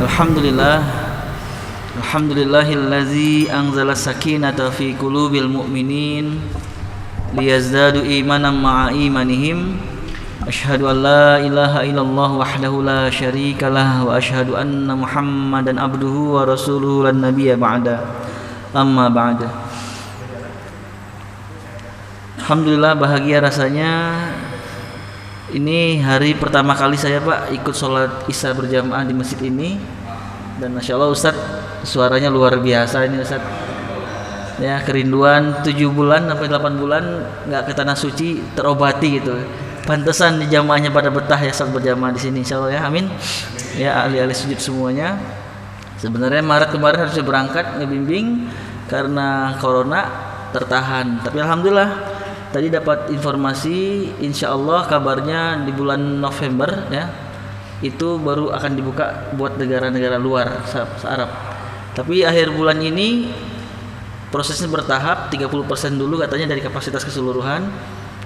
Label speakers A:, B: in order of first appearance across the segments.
A: Alhamdulillah, alhamdulillahillazi anzala sakinata fi qulubil mu'minin liyazdadu imanan ma'a imanihim. Asyhadu an la ilaha illallah wahdahu la syarikalah wa asyhadu anna Muhammadan abduhu wa rasuluhu lan nabiyya ba'da. Amma ba'da. Alhamdulillah, bahagia rasanya. Ini hari pertama kali saya Pak ikut sholat isya berjamaah di masjid ini. Dan Masya Allah Ustadz, suaranya luar biasa ini Ustadz. Ya, kerinduan 7 bulan sampai 8 bulan nggak ke tanah suci terobati gitu. Pantesan di jamaahnya pada betah ya saat berjamaah di sini, Insya Allah ya, amin. Ya, ahli-ahli sujud semuanya. Sebenarnya Maret kemarin harusnya berangkat ngebimbing karena corona tertahan. Tapi alhamdulillah tadi dapat informasi, insya Allah kabarnya di bulan November ya, itu baru akan dibuka buat negara-negara luar se-Arab. Tapi akhir bulan ini prosesnya bertahap, 30% dulu katanya dari kapasitas keseluruhan.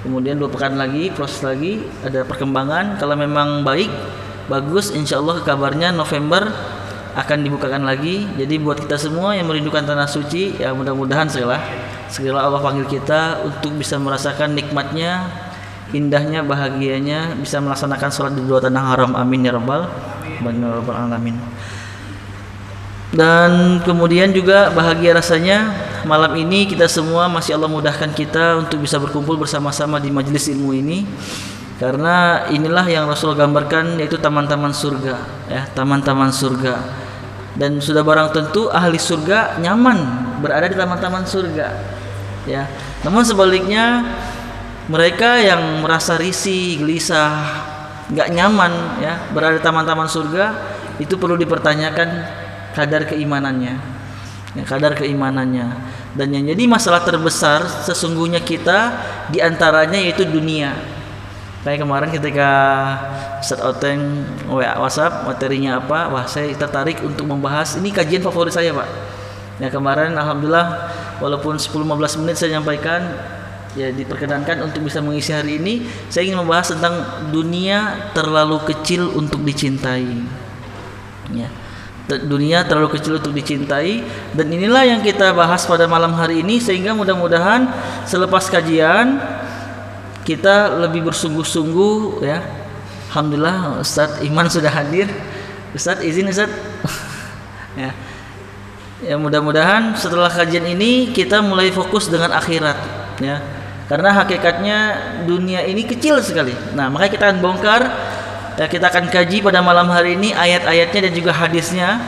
A: Kemudian 2 pekan lagi proses lagi, ada perkembangan. Kalau memang baik, bagus, insya Allah kabarnya November akan dibukakan lagi. Jadi buat kita semua yang merindukan tanah suci, ya mudah-mudahan segala Allah panggil kita untuk bisa merasakan nikmatnya, indahnya, bahagianya, bisa melaksanakan sholat di 2 tanah haram. Amin ya rabbal alamin. Dan kemudian juga bahagia rasanya malam ini kita semua masih Allah mudahkan kita untuk bisa berkumpul bersama-sama di majelis ilmu ini, karena inilah yang Rasul gambarkan, yaitu taman-taman surga ya, taman-taman surga. Dan sudah barang tentu ahli surga nyaman berada di taman-taman surga ya. Namun sebaliknya mereka yang merasa risih, gelisah, nggak nyaman ya berada di taman-taman surga, itu perlu dipertanyakan kadar keimanannya ya, kadar keimanannya. Dan yang jadi masalah terbesar sesungguhnya kita diantaranya yaitu dunia. Kayak kemarin ketika Ustaz Oteng WA WhatsApp materinya apa, wah saya tertarik untuk membahas, ini kajian favorit saya Pak ya. Kemarin alhamdulillah walaupun 10-15 menit saya nyampaikan ya, diperkenankan untuk bisa mengisi hari ini. Saya ingin membahas tentang dunia terlalu kecil untuk dicintai ya. Dunia terlalu kecil untuk dicintai, dan inilah yang kita bahas pada malam hari ini, sehingga mudah-mudahan selepas kajian kita lebih bersungguh-sungguh ya. Alhamdulillah Ustadz Iman sudah hadir. Ustadz izin Ustadz ya. Ya mudah-mudahan setelah kajian ini kita mulai fokus dengan akhirat ya. Karena hakikatnya dunia ini kecil sekali. Nah, makanya kita akan bongkar ya, kita akan kaji pada malam hari ini ayat-ayatnya dan juga hadisnya,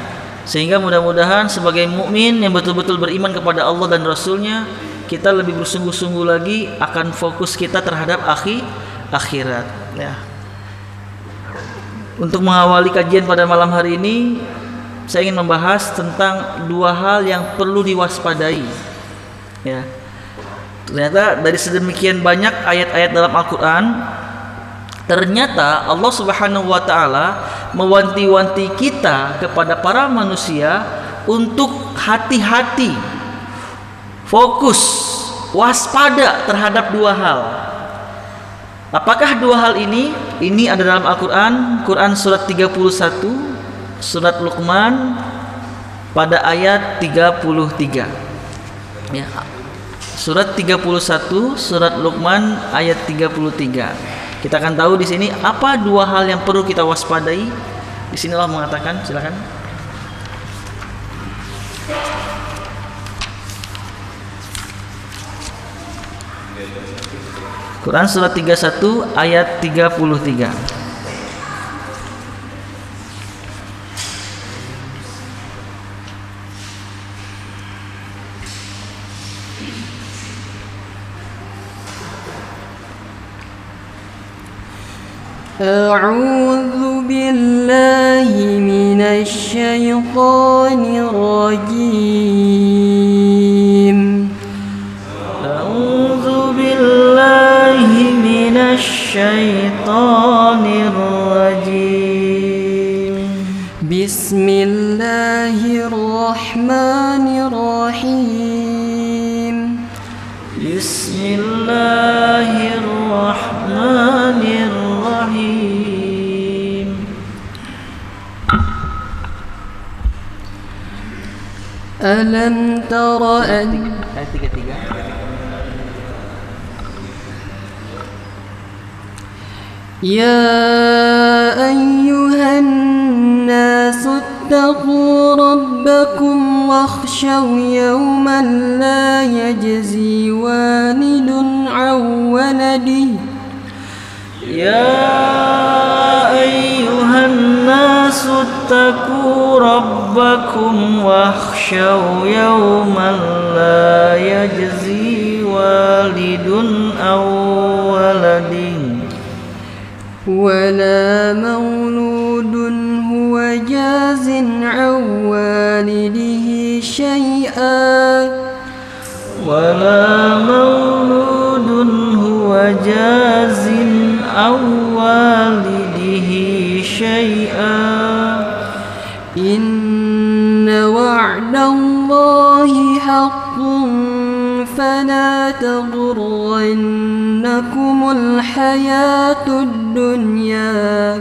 A: sehingga mudah-mudahan sebagai mukmin yang betul-betul beriman kepada Allah dan Rasulnya, kita lebih bersungguh-sungguh lagi akan fokus kita terhadap akhirat ya. Untuk mengawali kajian pada malam hari ini, saya ingin membahas tentang 2 hal yang perlu diwaspadai ya. Ternyata dari sedemikian banyak ayat-ayat dalam Al-Quran, ternyata Allah Subhanahu wa Ta'ala mewanti-wanti kita kepada para manusia untuk hati-hati, fokus, waspada terhadap 2 hal. Apakah 2 hal ini? Ini ada dalam Al-Quran, Quran surat 31, surat Luqman pada ayat 33 ya. Surat 31 surat Luqman ayat 33. Kita akan tahu di sini apa 2 hal yang perlu kita waspadai. Di sini Allah mengatakan, silakan. Quran surat 31 ayat 33.
B: أعوذ بالله من الشيطان الرجيم.
A: أعوذ بالله من الشيطان الرجيم.
B: بسم الله الرحمن الرحيم.
A: Bismillahirrahmanirrahim.
B: ألم تر أن
A: Ayat 33.
B: يا أيها الناس اتقوا ربكم واخشوا يوما لا يجزي والد عن ولده
A: يا أيها الناس اتقوا ربكم واخشوا يوما لا يجزي والد عن ولده
B: ولا مولود هو جاز عن والده شيئا
A: ولا مولود هو جاز عن والده شيئا
B: إن وعد الله حق فلا تغرنكم الحياة الدنيا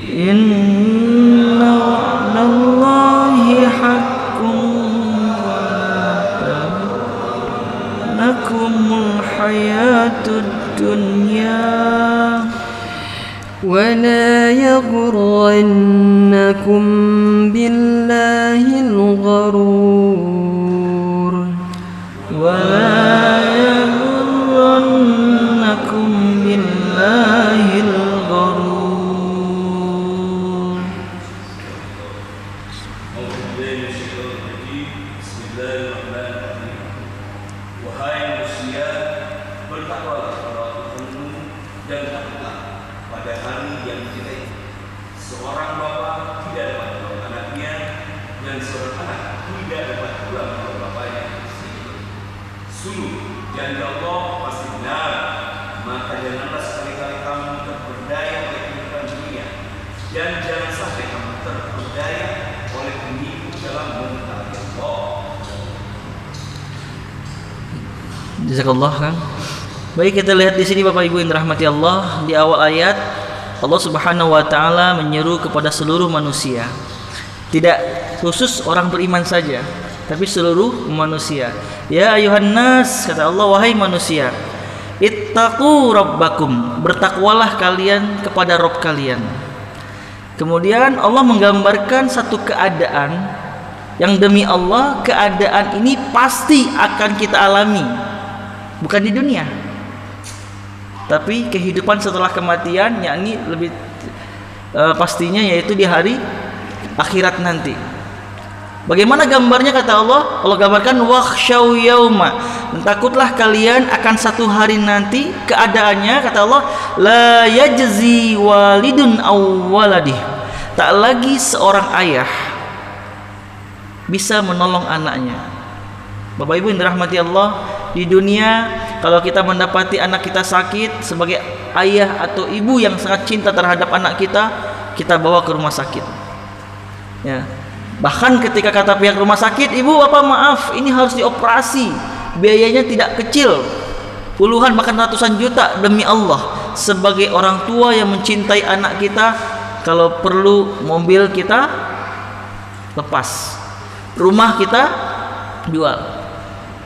A: إن وعد الله حق لكم الحياة الدنيا
B: ولا يغرنكم بالله الغرور
A: ولا يغرنكم بالله الغرور.
C: Bismillahirrahmanirrahim. Wahai manusia, bertakwalah kepada Tuhanmu dan takutlah pada hari yang jelek. Seorang bapa tidak dapat menolong anaknya, dan seorang anak tidak dapat pula menolong bapanya. Sungguh, janji Allah pasti benar. Maka janganlah sekali-kali kamu terperdaya oleh kehidupan dunia, dan jangan sampai kamu terperdaya oleh penipu dalam mengetahui Allah.
A: Jazakallah Kang. Baik, kita lihat di sini Bapak Ibu yang dirahmati Allah, di awal ayat Allah Subhanahu wa taala menyeru kepada seluruh manusia. Tidak khusus orang beriman saja, tapi seluruh manusia. Ya ayuhan nas, kata Allah, wahai manusia, ittaqu rabbakum, bertakwalah kalian kepada Rabb kalian. Kemudian Allah menggambarkan satu keadaan yang demi Allah keadaan ini pasti akan kita alami, bukan di dunia, tapi kehidupan setelah kematian, yakni lebih pastinya yaitu di hari akhirat nanti. Bagaimana gambarnya kata Allah? Allah gambarkan wakhshaw yauma, takutlah kalian akan satu hari nanti. Keadaannya kata Allah, la yajzi walidun aw waladih, tak lagi seorang ayah bisa menolong anaknya. Bapak Ibu yang dirahmati Allah, di dunia kalau kita mendapati anak kita sakit, sebagai ayah atau ibu yang sangat cinta terhadap anak kita, kita bawa ke rumah sakit. Ya. Bahkan ketika kata pihak rumah sakit, ibu bapak maaf, ini harus dioperasi, biayanya tidak kecil, puluhan bahkan ratusan juta. Demi Allah, sebagai orang tua yang mencintai anak kita, kalau perlu mobil kita lepas, rumah kita jual.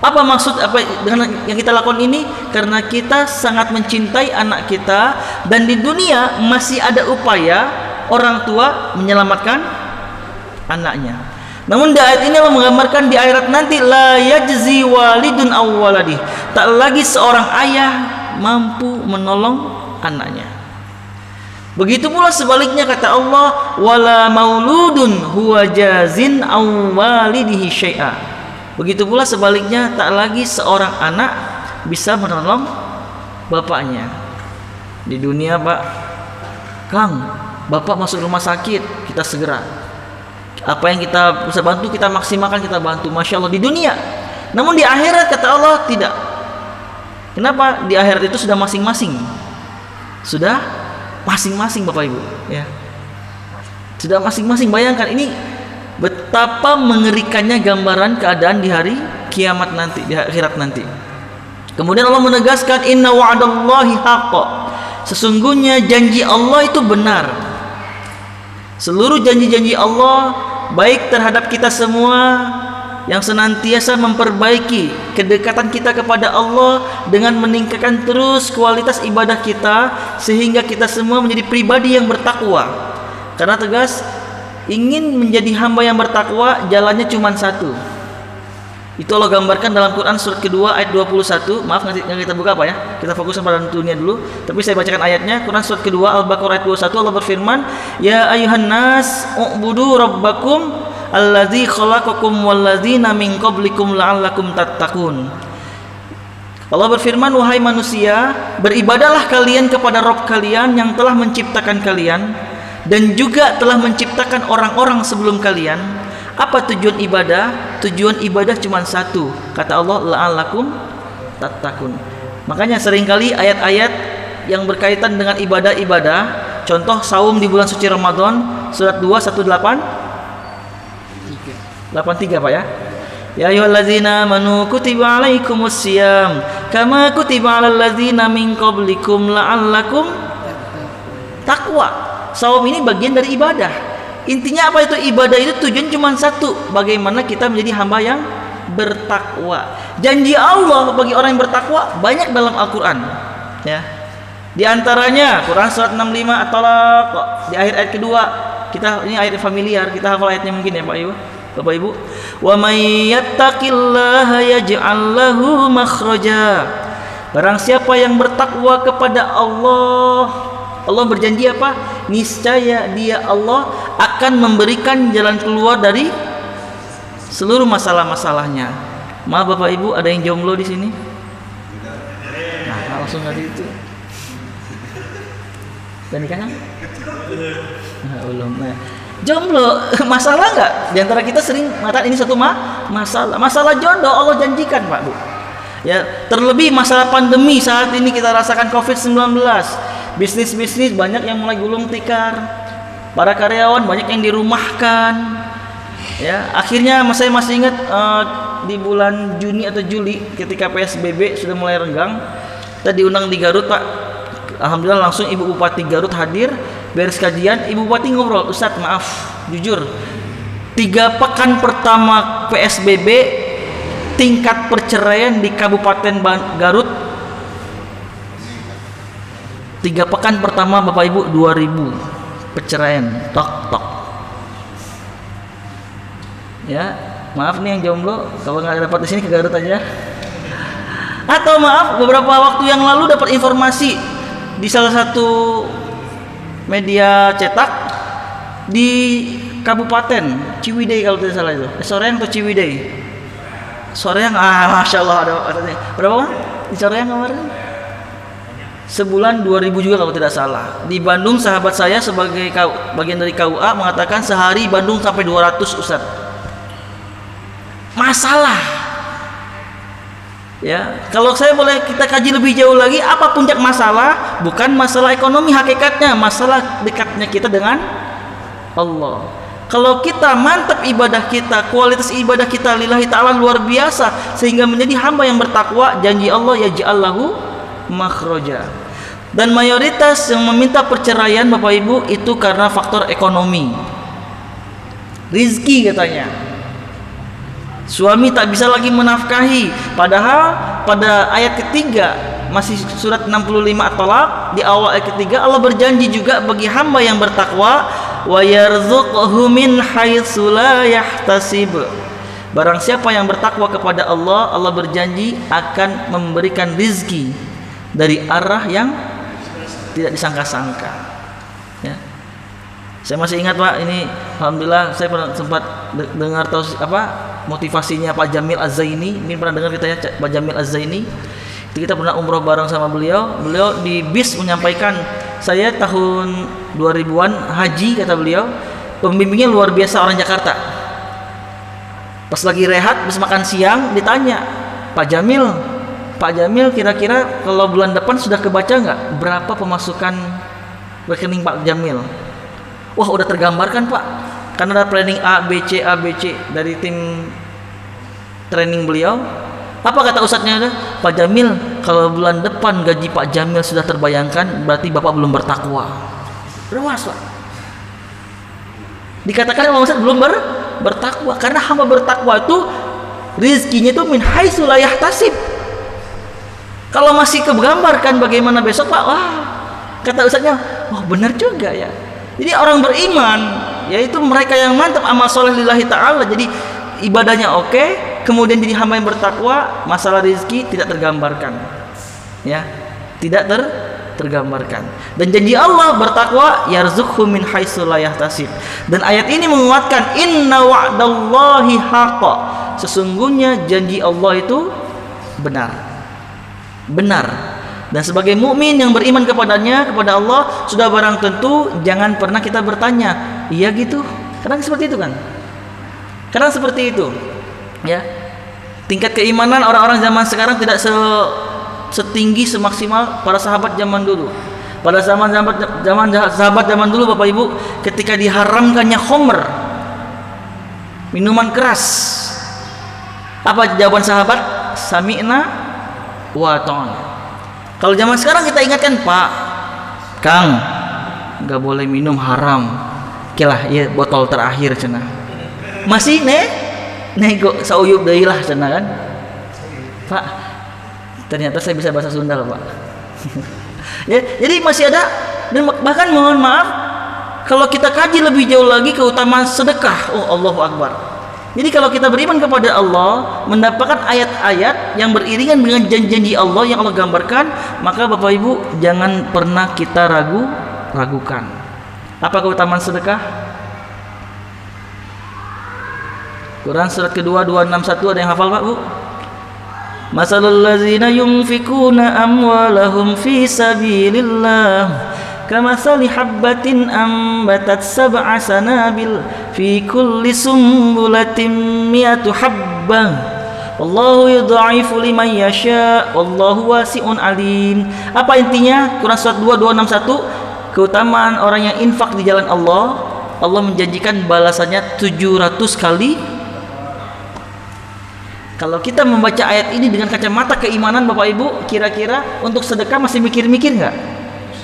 A: Apa maksud apa dengan yang kita lakukan ini? Karena kita sangat mencintai anak kita, dan di dunia masih ada upaya orang tua menyelamatkan anaknya. Namun di ayat ini Allah menggambarkan di akhirat nanti la yajzi walidun aw waladih, tak lagi seorang ayah mampu menolong anaknya. Begitu pula sebaliknya kata Allah, wala mauludun huwa jazin aw walidihi syai'a. Begitu pula sebaliknya, tak lagi seorang anak bisa menolong bapaknya. Di dunia, Pak, Kang, bapak masuk rumah sakit, kita segera, apa yang kita bisa bantu kita maksimalkan, kita bantu, masya Allah, di dunia. Namun di akhirat kata Allah tidak. Kenapa? Di akhirat itu sudah masing-masing, sudah masing-masing Bapak Ibu, ya, sudah masing-masing. Bayangkan ini betapa mengerikannya gambaran keadaan di hari kiamat nanti, di akhirat nanti. Kemudian Allah menegaskan inna wa'dallahi haqq, sesungguhnya janji Allah itu benar. Seluruh janji-janji Allah baik terhadap kita semua yang senantiasa memperbaiki kedekatan kita kepada Allah dengan meningkatkan terus kualitas ibadah kita sehingga kita semua menjadi pribadi yang bertakwa. Karena tegas, ingin menjadi hamba yang bertakwa jalannya cuma satu. Itu Allah gambarkan dalam Quran surat kedua ayat 21. Maaf, nanti kita buka apa ya? Kita fokuskan pada dunia dulu. Tapi saya bacakan ayatnya. Quran surat kedua Al-Baqarah ayat 21, Allah berfirman, "Ya ayuhan nas, u'budu rabbakum alladzi khalaqakum walladzina min qablikum la'allakum tattaqun." Allah berfirman, wahai manusia, beribadahlah kalian kepada Rabb kalian yang telah menciptakan kalian dan juga telah menciptakan orang-orang sebelum kalian. Apa tujuan ibadah? Tujuan ibadah cuma satu, kata Allah, la'allakum tattaqun. Makanya seringkali ayat-ayat yang berkaitan dengan ibadah-ibadah, contoh saum di bulan suci Ramadan, surat 2:183 Pak ya. Ya ayyuhallazina amanu kutiba alaikumusiyam kama kutiba alal ladzina min qablikum la'allakum taqwa. Saum ini bagian dari ibadah. Intinya apa itu ibadah? Itu tujuan cuma satu, bagaimana kita menjadi hamba yang bertakwa. Janji Allah bagi orang yang bertakwa banyak dalam Al-Quran ya. Di antaranya Quran surat 65 At-Talaq, di akhir ayat kedua. Kita ini ayat familiar, kita hafal ayatnya mungkin ya Pak Ibu, Bapak Ibu. Wa may yattaqillaha yaj'al lahu makhraja. Barang siapa yang bertakwa kepada Allah, Allah berjanji apa? Niscaya dia Allah akan memberikan jalan keluar dari seluruh masalah-masalahnya. Maaf Bapak Ibu, ada yang jomblo di sini? Nah, langsung dari itu. Dan nikah kan? Nah, belum. Nah, jomblo masalah nggak? Di antara kita sering mengatakan ini satu masalah. Masalah jodoh Allah janjikan Pak Bu. Ya, terlebih masalah pandemi saat ini kita rasakan COVID-19. Bisnis-bisnis banyak yang mulai gulung tikar, para karyawan banyak yang dirumahkan. Ya, akhirnya saya masih ingat di bulan Juni atau Juli ketika PSBB sudah mulai renggang, kita diundang di Garut Pak. Alhamdulillah langsung Ibu Bupati Garut hadir, beres kajian, Ibu Bupati ngobrol, Ustadz maaf, jujur, 3 pekan pertama PSBB tingkat perceraian di Kabupaten Garut 3 pekan pertama Bapak Ibu 2000 perceraian, tok. Ya, maaf nih yang jomblo, kalau nggak dapat di sini ke Garut aja. Atau maaf, beberapa waktu yang lalu dapat informasi di salah satu media cetak di Kabupaten Ciwidey kalau tidak salah itu, Soreang atau Ciwidey? Soreang, masya Allah ada berapa Bang? Di Soreang kemarin? Sebulan 2000 juga kalau tidak salah. Di Bandung sahabat saya sebagai bagian dari KUA mengatakan sehari Bandung sampai 200 Ustaz. Masalah. Ya, kalau saya boleh kita kaji lebih jauh lagi, apa puncak masalah? Bukan masalah ekonomi hakikatnya, masalah dekatnya kita dengan Allah. Kalau kita mantap ibadah kita, kualitas ibadah kita lillahi ta'ala luar biasa sehingga menjadi hamba yang bertakwa, janji Allah yaj'al lahu makhraja. Dan mayoritas yang meminta perceraian Bapak Ibu itu karena faktor ekonomi, rizki katanya. Suami tak bisa lagi menafkahi, padahal pada ayat ketiga masih surat 65 At-Talaq di awal ayat ketiga Allah berjanji juga bagi hamba yang bertakwa, wa yarzuqhu min haitsu la yahtasib. Barang siapa yang bertakwa kepada Allah, Allah berjanji akan memberikan rizki dari arah yang tidak disangka-sangka. Ya. Saya masih ingat Pak, ini alhamdulillah saya pernah sempat dengar tahu motivasinya Pak Jamil Az-Zaini. Mungkin pernah dengar kita ya Pak Jamil Az-Zaini. Itu kita pernah umroh bareng sama beliau. Beliau di bis menyampaikan, saya tahun 2000-an haji kata beliau, pembimbingnya luar biasa orang Jakarta. Pas lagi rehat, habis makan siang ditanya, Pak Jamil kira-kira kalau bulan depan sudah kebaca nggak berapa pemasukan rekening Pak Jamil? Wah udah tergambarkan Pak, karena ada planning ABC dari tim training beliau. Apa kata ustadznya? Pak Jamil, kalau bulan depan gaji Pak Jamil sudah terbayangkan, berarti Bapak belum bertakwa. Luas Pak. Dikatakan Pak Ustadz belum bertakwa, karena hamba bertakwa itu rizkinya itu min haitsu la yahtasib. Kalau masih kegambarkan bagaimana besok Pak, wah kata ustaznya, oh benar juga ya. Jadi orang beriman yaitu mereka yang mantap amal soleh lillahi ta'ala, jadi ibadahnya oke, kemudian jadi hamba yang bertakwa, masalah rezeki tidak tergambarkan ya, tidak tergambarkan. Dan janji Allah bertakwa yarzuqhu min haitsu la yahtasib. Dan ayat ini menguatkan inna wa'dallahi haqqa, sesungguhnya janji Allah itu benar. Dan sebagai mukmin yang beriman kepadanya, kepada Allah, sudah barang tentu jangan pernah kita bertanya, iya gitu. Kadang seperti itu kan? Kadang seperti itu. Ya. Tingkat keimanan orang-orang zaman sekarang tidak setinggi semaksimal para sahabat zaman dulu. Pada zaman sahabat zaman dulu Bapak Ibu, ketika diharamkannya khamr, minuman keras, apa jawaban sahabat? Sami'na wa ta'ana. Kalau zaman sekarang kita ingatkan, Pak, Kang, nggak boleh minum, haram. Okelah, ya botol terakhir cenah. Masih nego sauyub deui lah cenah kan. Pak, ternyata saya bisa bahasa Sunda loh, Pak. Ya, jadi masih ada, dan bahkan mohon maaf kalau kita kaji lebih jauh lagi keutamaan sedekah. Oh, Allahu Akbar. Jadi kalau kita beriman kepada Allah, mendapatkan ayat-ayat yang beriringan dengan janji-janji Allah yang Allah gambarkan, maka Bapak Ibu jangan pernah kita ragukan. Apa keutamaan sedekah? Quran surat kedua 261, ada yang hafal Pak Bu? Masalul ladzina yunfikuna amwalahum fi sabilillah kamathali habbatin ambatat sab'a sanabil fi kulli sumbulatin mi'atu habbah wallahu yudha'ifu liman yasha wallahu wasi'un alim. Apa intinya? Quran surat 2 261, keutamaan orang yang infak di jalan Allah, Allah menjanjikan balasannya 700 kali. Kalau kita membaca ayat ini dengan kacamata keimanan Bapak Ibu, kira-kira untuk sedekah masih mikir-mikir nggak?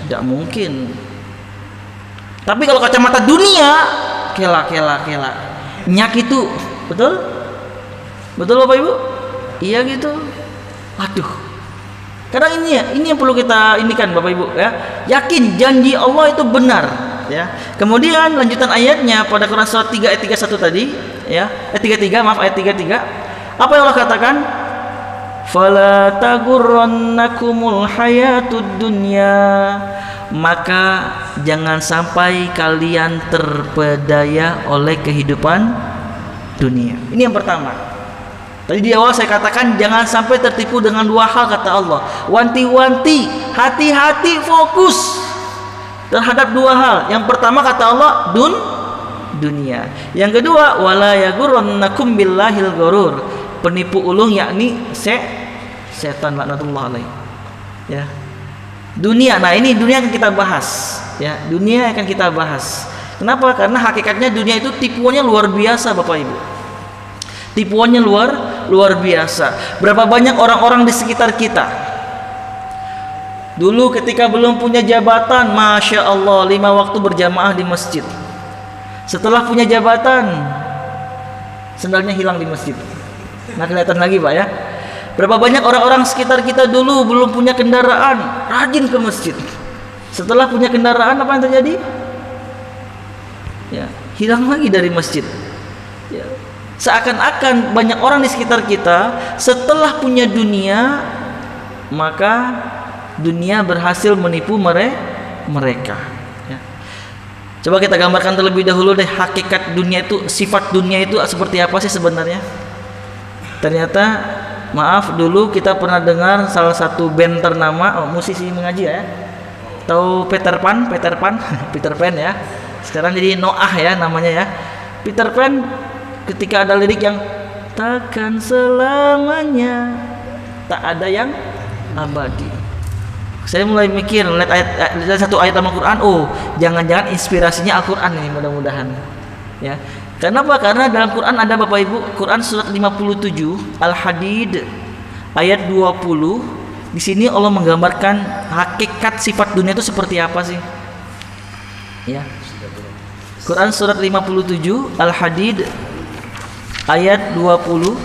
A: Tidak mungkin. Tapi kalau kacamata dunia, kela. Nyak itu, betul Bapak Ibu? Iya gitu. Aduh. Karena ini yang perlu kita indikan Bapak Ibu ya. Yakin janji Allah itu benar ya. Kemudian lanjutan ayatnya pada Quran surat 3 ayat 31 tadi ya. Ayat 33. Apa yang Allah katakan? Fala tagurrannakumul hayatud dunya, maka jangan sampai kalian terpedaya oleh kehidupan dunia. Ini yang pertama. Tadi di awal saya katakan jangan sampai tertipu dengan dua hal kata Allah. Wanti-wanti, hati-hati, fokus terhadap dua hal. Yang pertama kata Allah dunia. Yang kedua wala yagurrannakum billahil ghurur, penipu ulung yakni setan laknatullah alaih. Ya. Dunia. Nah, ini dunia akan kita bahas, ya. Dunia akan kita bahas. Kenapa? Karena hakikatnya dunia itu tipuannya luar biasa, Bapak Ibu. Tipuannya luar biasa. Berapa banyak orang-orang di sekitar kita dulu ketika belum punya jabatan, Masya Allah 5 waktu berjamaah di masjid. Setelah punya jabatan, sendalnya hilang di masjid. Nah, kelihatan lagi Pak ya. Berapa banyak orang-orang sekitar kita dulu belum punya kendaraan, rajin ke masjid. Setelah punya kendaraan, apa yang terjadi? Ya, hilang lagi dari masjid. Ya. Seakan-akan banyak orang di sekitar kita setelah punya dunia, maka dunia berhasil menipu mereka. Ya. Coba kita gambarkan terlebih dahulu deh hakikat dunia itu, sifat dunia itu seperti apa sih sebenarnya? Ternyata maaf, dulu kita pernah dengar salah satu band ternama, musisi mengaji ya, tahu Peter Pan Peter Pan ya, sekarang jadi Noah ya namanya ya. Peter Pan ketika ada lirik yang takkan selamanya tak ada yang abadi, saya mulai mikir lihat satu ayat Al-Quran, oh jangan-jangan inspirasinya Al-Quran ini, mudah-mudahan ya. Kenapa? Karena dalam Quran ada Bapak Ibu, Quran surat 57 Al-Hadid ayat 20. Di sini Allah menggambarkan hakikat sifat dunia itu seperti apa sih? Ya. Quran surat 57 Al-Hadid ayat 20.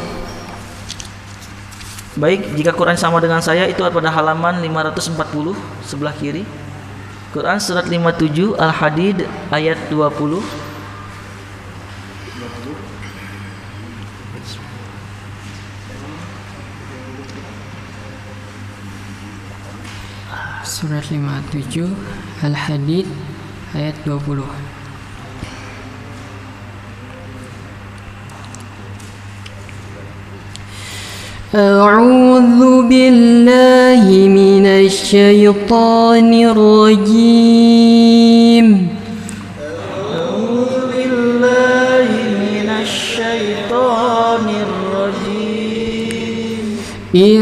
A: Baik, jika Quran sama dengan saya itu pada halaman 540 sebelah kiri. Quran surat 57 Al-Hadid ayat 20.
B: Surat 57 Al-Hadid ayat 20. أعوذ بالله من الشيطان الرجيم
A: أعوذ بالله من الشيطان الرجيم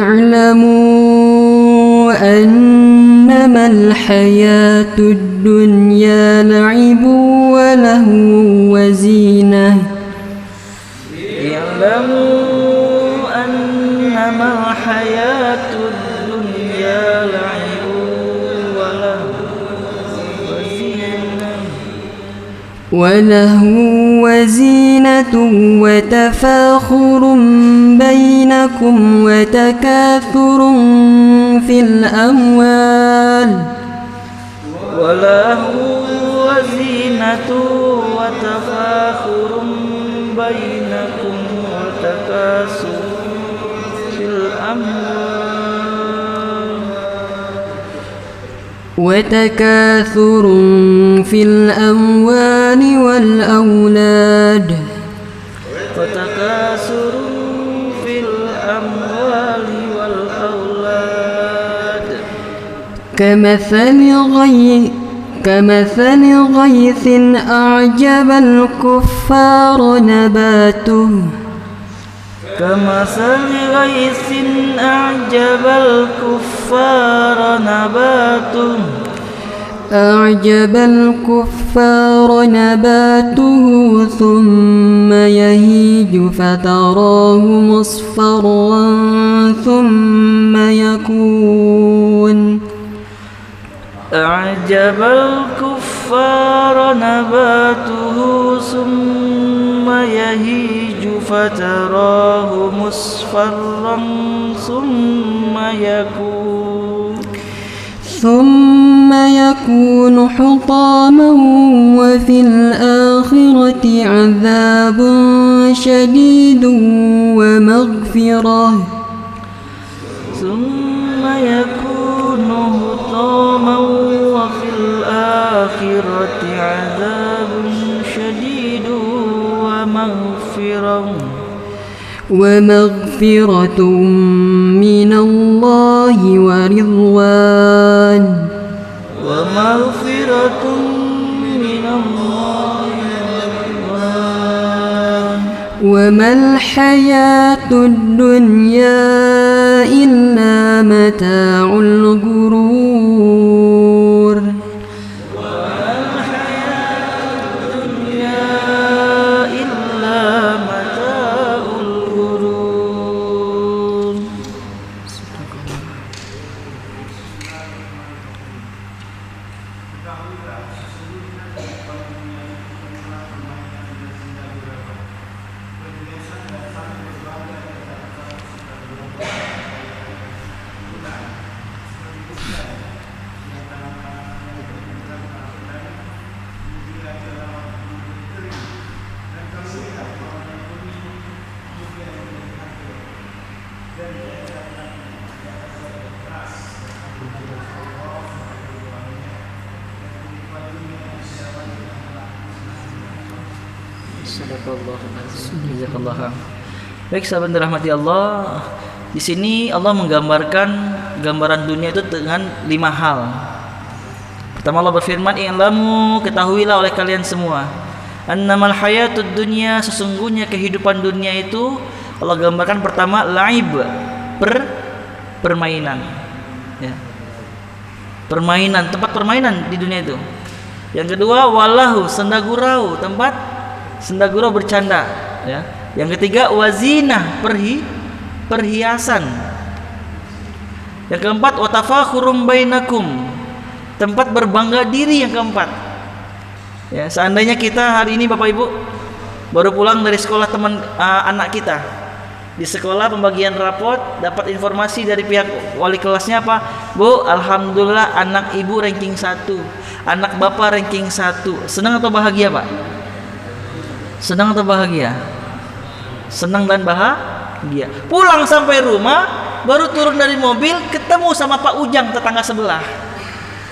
B: اعلموا أنما الحياة الدنيا لعب ولهو وزينة
A: اعلموا أنما الحياة الدنيا لعب
B: ولهو وزينة وتفاخر بينكم وتكاثر في الأموال
A: وزينة وتفاخر بينكم وتكاثر في الأموال والأولاد كمثل غيث أعجب الكفار نباته ثم يهيج فتراه مصفرا ثم يكون أعجب الكفار نباته ثم يهيج فتراه مصفرا
B: ثم يكون حطاما وفي الآخرة عذاب شديد ومغفرة ومغفرة من الله ورضوان وما الحياة الدنيا إلا متاع الغرور
A: Baik, sahabat dirahmati Allah. Di sini Allah menggambarkan gambaran dunia itu dengan 5 hal. Pertama, Allah berfirman, "I'lamu, ketahuilah oleh kalian semua, annamal hayatud dunya, sesungguhnya kehidupan dunia itu Allah gambarkan pertama laib, permainan. Ya. Permainan, tempat permainan di dunia itu. Yang kedua, walahu, senda gurau, tempat senda gurau bercanda, ya. Yang ketiga, wazinah, perhiasan. Yang keempat, watafakhurum bainakum, tempat berbangga diri. Yang keempat, ya, seandainya kita hari ini Bapak Ibu baru pulang dari sekolah teman anak kita, Di sekolah pembagian rapot dapat informasi dari pihak wali kelasnya apa? Bu, alhamdulillah anak ibu ranking 1, anak bapak ranking 1. Senang atau bahagia, Pak? Senang atau bahagia? Senang dan bahagia. Pulang sampai rumah, baru turun dari mobil ketemu sama Pak Ujang tetangga sebelah.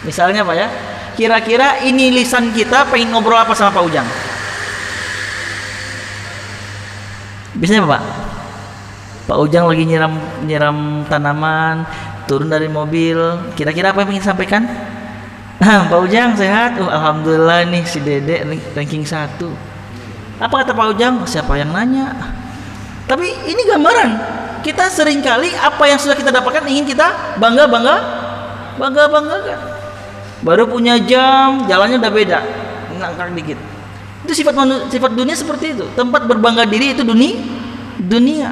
A: Misalnya Pak ya, kira-kira ini lisan kita pengen ngobrol apa sama Pak Ujang? Biasanya apa, Pak? Pak Ujang lagi nyiram tanaman, turun dari mobil. Kira-kira apa yang ingin sampaikan? Pak Ujang sehat? Alhamdulillah nih si Dede ranking 1. Apa kata Pak Ujang? Siapa yang nanya? Tapi ini gambaran. Kita seringkali apa yang sudah kita dapatkan ingin kita banggakan. Baru punya jam, jalannya udah beda, ngangkat dikit. Itu sifat dunia seperti itu. Tempat berbangga diri itu dunia.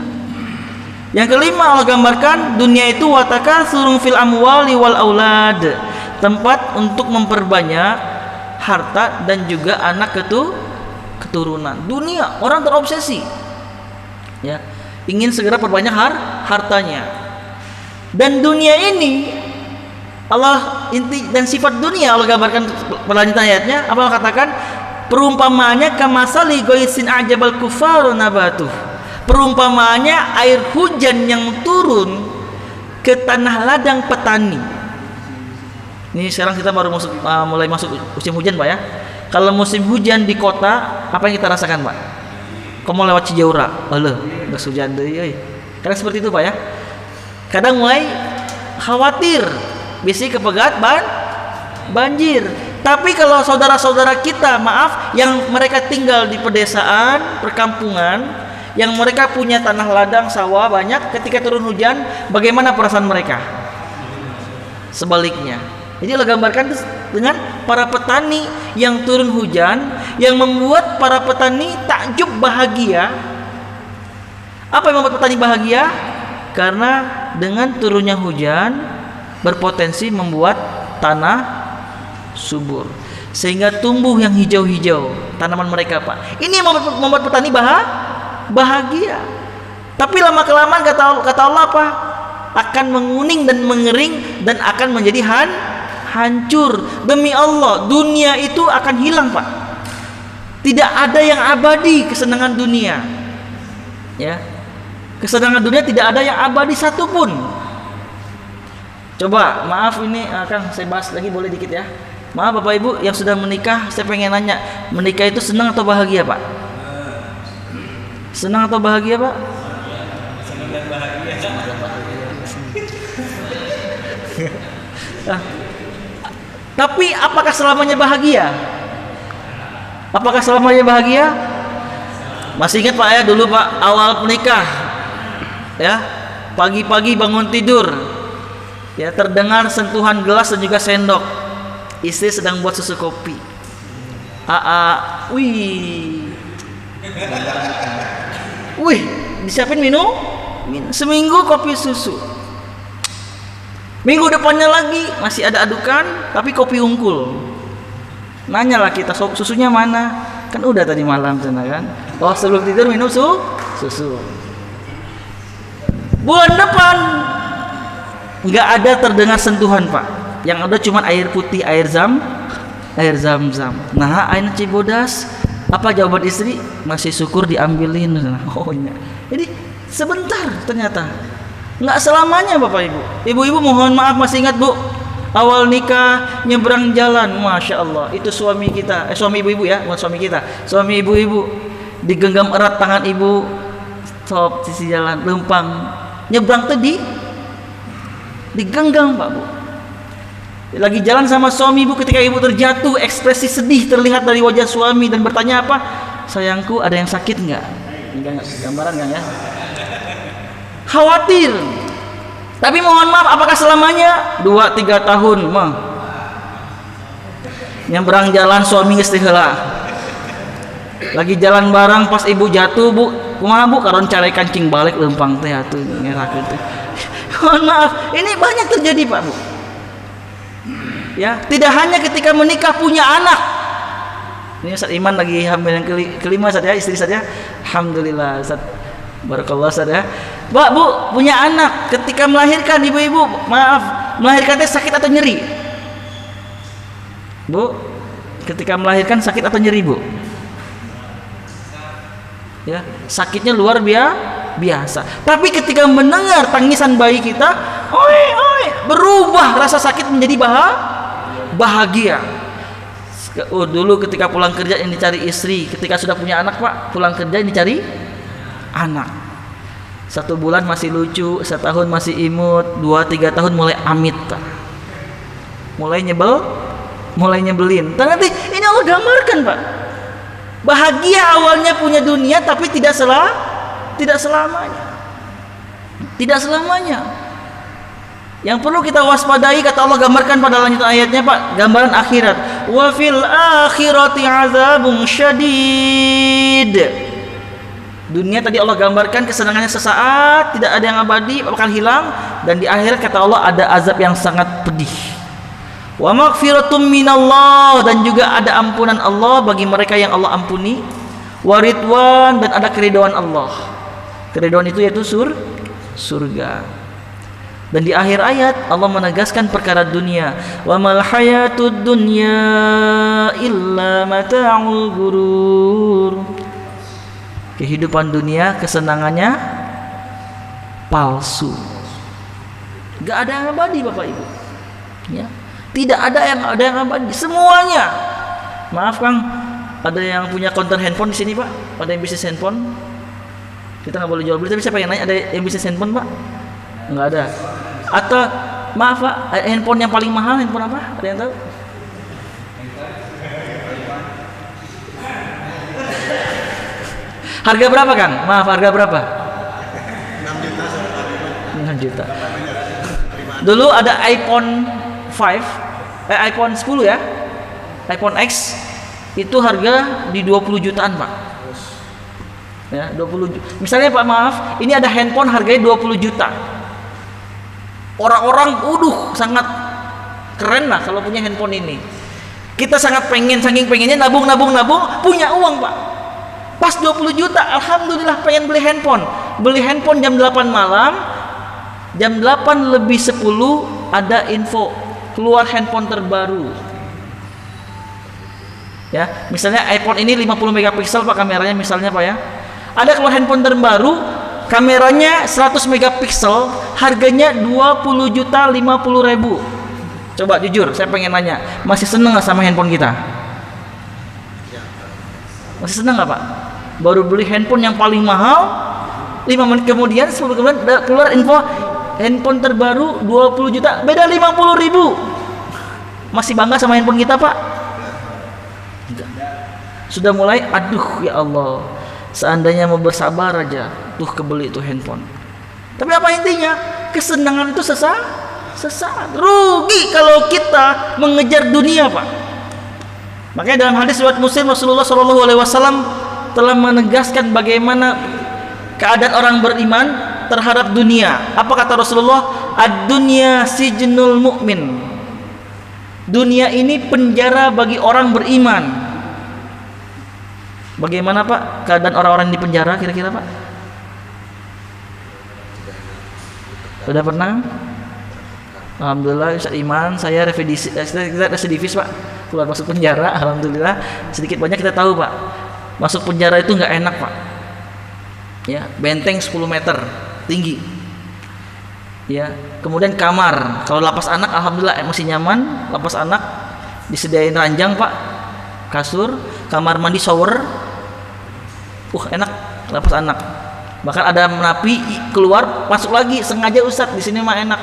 A: Yang kelima Allah gambarkan dunia itu watakasurun fil amwali wal aulad, tempat untuk memperbanyak harta dan juga anak keturunan. Dunia, orang terobsesi, ya, ingin segera perbanyak hartanya. Dan dunia ini Allah inti dan sifat dunia Allah gambarkan perlanjutan ayatnya. Apa Allah katakan? Perumpamaannya kamasali goisin ajabal kufaru nabatuh. Perumpamaannya air hujan yang turun ke tanah ladang petani. Ini sekarang kita baru mulai masuk musim hujan, Pak ya. Kalau musim hujan di kota, apa yang kita rasakan, Pak? Kamu lewat Cijaura, udah hujan deh. Karena seperti itu, Pak ya. Kadang mulai khawatir, biasanya kepegat banjir. Tapi kalau saudara-saudara kita, maaf, yang mereka tinggal di pedesaan, perkampungan, yang mereka punya tanah ladang, sawah banyak, ketika turun hujan, bagaimana perasaan mereka? Sebaliknya. Jadi Allah gambarkan dengan para petani yang turun hujan, yang membuat para petani takjub bahagia. Apa yang membuat petani bahagia? Karena dengan turunnya hujan berpotensi membuat tanah subur, sehingga tumbuh yang hijau-hijau tanaman mereka, Pak. Ini yang membuat petani bahagia. Tapi lama kelamaan kata Allah apa? Akan menguning dan mengering dan akan menjadi hancur. Demi Allah, dunia itu akan hilang, Pak. Tidak ada yang abadi kesenangan dunia. Ya. Kesenangan dunia tidak ada yang abadi satupun. Coba, maaf ini Kang, saya bahas lagi boleh dikit ya. Maaf Bapak Ibu yang sudah menikah, saya pengen nanya, menikah itu senang atau bahagia, Pak? Senang atau bahagia, Pak?
C: Senang dan bahagia.
A: Tapi apakah selamanya bahagia? Apakah selamanya bahagia? Masih ingat Pak ya, dulu Pak, awal menikah, ya, pagi-pagi bangun tidur, ya, terdengar sentuhan gelas dan juga sendok. Istri sedang buat susu kopi. Wih, disiapin minum. Seminggu kopi susu. Minggu depannya lagi masih ada adukan, tapi kopi unggul. Nanyalah kita, susunya mana? Kan udah tadi malam sana kan. Oh, sebelum tidur minum susu. Bulan depan nggak ada terdengar sentuhan, Pak. Yang ada cuma air putih, air zam-zam. Nah, air Cibodas. Apa jawaban istri? Masih syukur diambilin. Oh iya. Jadi sebentar ternyata. Nggak selamanya Bapak Ibu. Ibu-ibu mohon maaf, masih ingat Bu? Awal nikah nyebrang jalan, Masya Allah. Itu suami kita, suami ibu-ibu ya, bukan suami kita. Suami ibu-ibu digenggam erat tangan ibu. Stop sisi jalan, lempang. Nyebrang tadi digenggam Pak Bu. Lagi jalan sama suami ibu, ketika ibu terjatuh, ekspresi sedih terlihat dari wajah suami dan bertanya apa? Sayangku, ada yang sakit nggak? Enggak, gambaran nggak ya? Khawatir. Tapi mohon maaf, apakah selamanya? 2-3 tahun mah. Nyebrang jalan suami istri heula. Lagi jalan bareng pas ibu jatuh, Bu. Kumaha Bu? Karon cari kancing balik lempang teh atuh ngerakeun teh. Mohon maaf, ini banyak terjadi Pak Bu. Ya, tidak hanya ketika menikah punya anak. Ini Ustaz Iman lagi hamil yang kelima Ustaz ya, istri Ustaz ya. Alhamdulillah Ustaz. Barakallah Ustaz ya. Mbak, Bu, punya anak, ketika melahirkan ibu-ibu, maaf, melahirkan sakit atau nyeri? Bu, ketika melahirkan sakit atau nyeri, Bu? Ya, sakitnya luar biasa. Tapi ketika mendengar tangisan bayi kita, oi oi, berubah rasa sakit menjadi bahagia. Dulu ketika pulang kerja yang dicari istri, ketika sudah punya anak Pak, pulang kerja yang dicari anak. 1 bulan masih lucu, 1 tahun masih imut, 2-3 tahun mulai amit Pak. Mulai nyebelin. Nanti ini Allah gambarkan Pak. Bahagia awalnya punya dunia, tapi tidak selamanya. Tidak selamanya. Yang perlu kita waspadai, kata Allah gambarkan pada lanjutan ayatnya Pak, gambaran akhirat. Wa fil akhirati azabun syadid. Dunia tadi Allah gambarkan kesenangannya sesaat, tidak ada yang abadi, bakal hilang, dan di akhirat kata Allah ada azab yang sangat pedih. Wa maghfiratum minallah, dan juga ada ampunan Allah bagi mereka yang Allah ampuni. Wa ridwan, dan ada keridhaan Allah. Keridhaan itu yaitu surga. Dan di akhir ayat Allah menegaskan perkara dunia. Wa mal hayatud dunya illa mata'ul gurur. Kehidupan dunia kesenangannya palsu. Gak ada yang abadi Bapak Ibu. Ya. Tidak ada yang abadi, semuanya. Maaf Kang, ada yang punya counter handphone di sini Pak? Ada yang bisnis handphone? Kita nggak boleh jual beli, tapi saya pengen nanya, ada yang bisnis handphone Pak? Nggak ada. Atau maaf Pak, handphone yang paling mahal handphone apa? Ada yang tahu? Harga berapa Kang? Maaf, harga berapa? 6 juta. Dulu ada iPhone 10 ya, iPhone X itu harga di 20 jutaan Pak. Ya, 20 juta. Misalnya Pak, maaf, ini ada handphone harganya 20 juta. Orang-orang sangat keren lah kalau punya handphone ini. Kita sangat saking pengennya nabung, punya uang Pak. Pas 20 juta, alhamdulillah pengen beli handphone. Beli handphone jam 8 malam, jam 8 lebih 10 ada info keluar handphone terbaru. Ya, misalnya iPhone ini 50 megapiksel Pak kameranya misalnya Pak ya. Ada keluar handphone terbaru, kameranya 100 megapiksel, harganya 20.050.000. Coba jujur, saya pengen nanya, masih seneng nggak sama handphone kita? Masih seneng nggak Pak? Baru beli handphone yang paling mahal, 5 menit kemudian, 10 kemudian keluar info handphone terbaru 20 juta, beda 50.000. Masih bangga sama handphone kita Pak? Enggak. Sudah mulai, aduh ya Allah, seandainya mau bersabar aja, tuh kebeli itu handphone. Tapi apa intinya? Kesenangan itu sesaat. Rugi kalau kita mengejar dunia Pak. Makanya dalam hadis riwayat Muslim, Rasulullah SAW telah menegaskan bagaimana keadaan orang beriman terhadap dunia. Apa kata Rasulullah? Ad-dunya sijnul mu'min. Dunia ini penjara bagi orang beriman. Bagaimana Pak keadaan orang-orang di penjara kira-kira Pak? Sudah pernah? Alhamdulillah Ustaz Iman, saya residivis Pak, keluar masuk penjara. Alhamdulillah sedikit banyak kita tahu Pak, masuk penjara itu nggak enak Pak. Ya, benteng 10 meter tinggi. Ya, kemudian kamar. Kalau lapas anak alhamdulillah masih nyaman, lapas anak disediain ranjang Pak, kasur, kamar mandi, shower. Enak lapas anak. Bahkan ada menapi keluar masuk lagi, sengaja Ustadz di sini mah enak.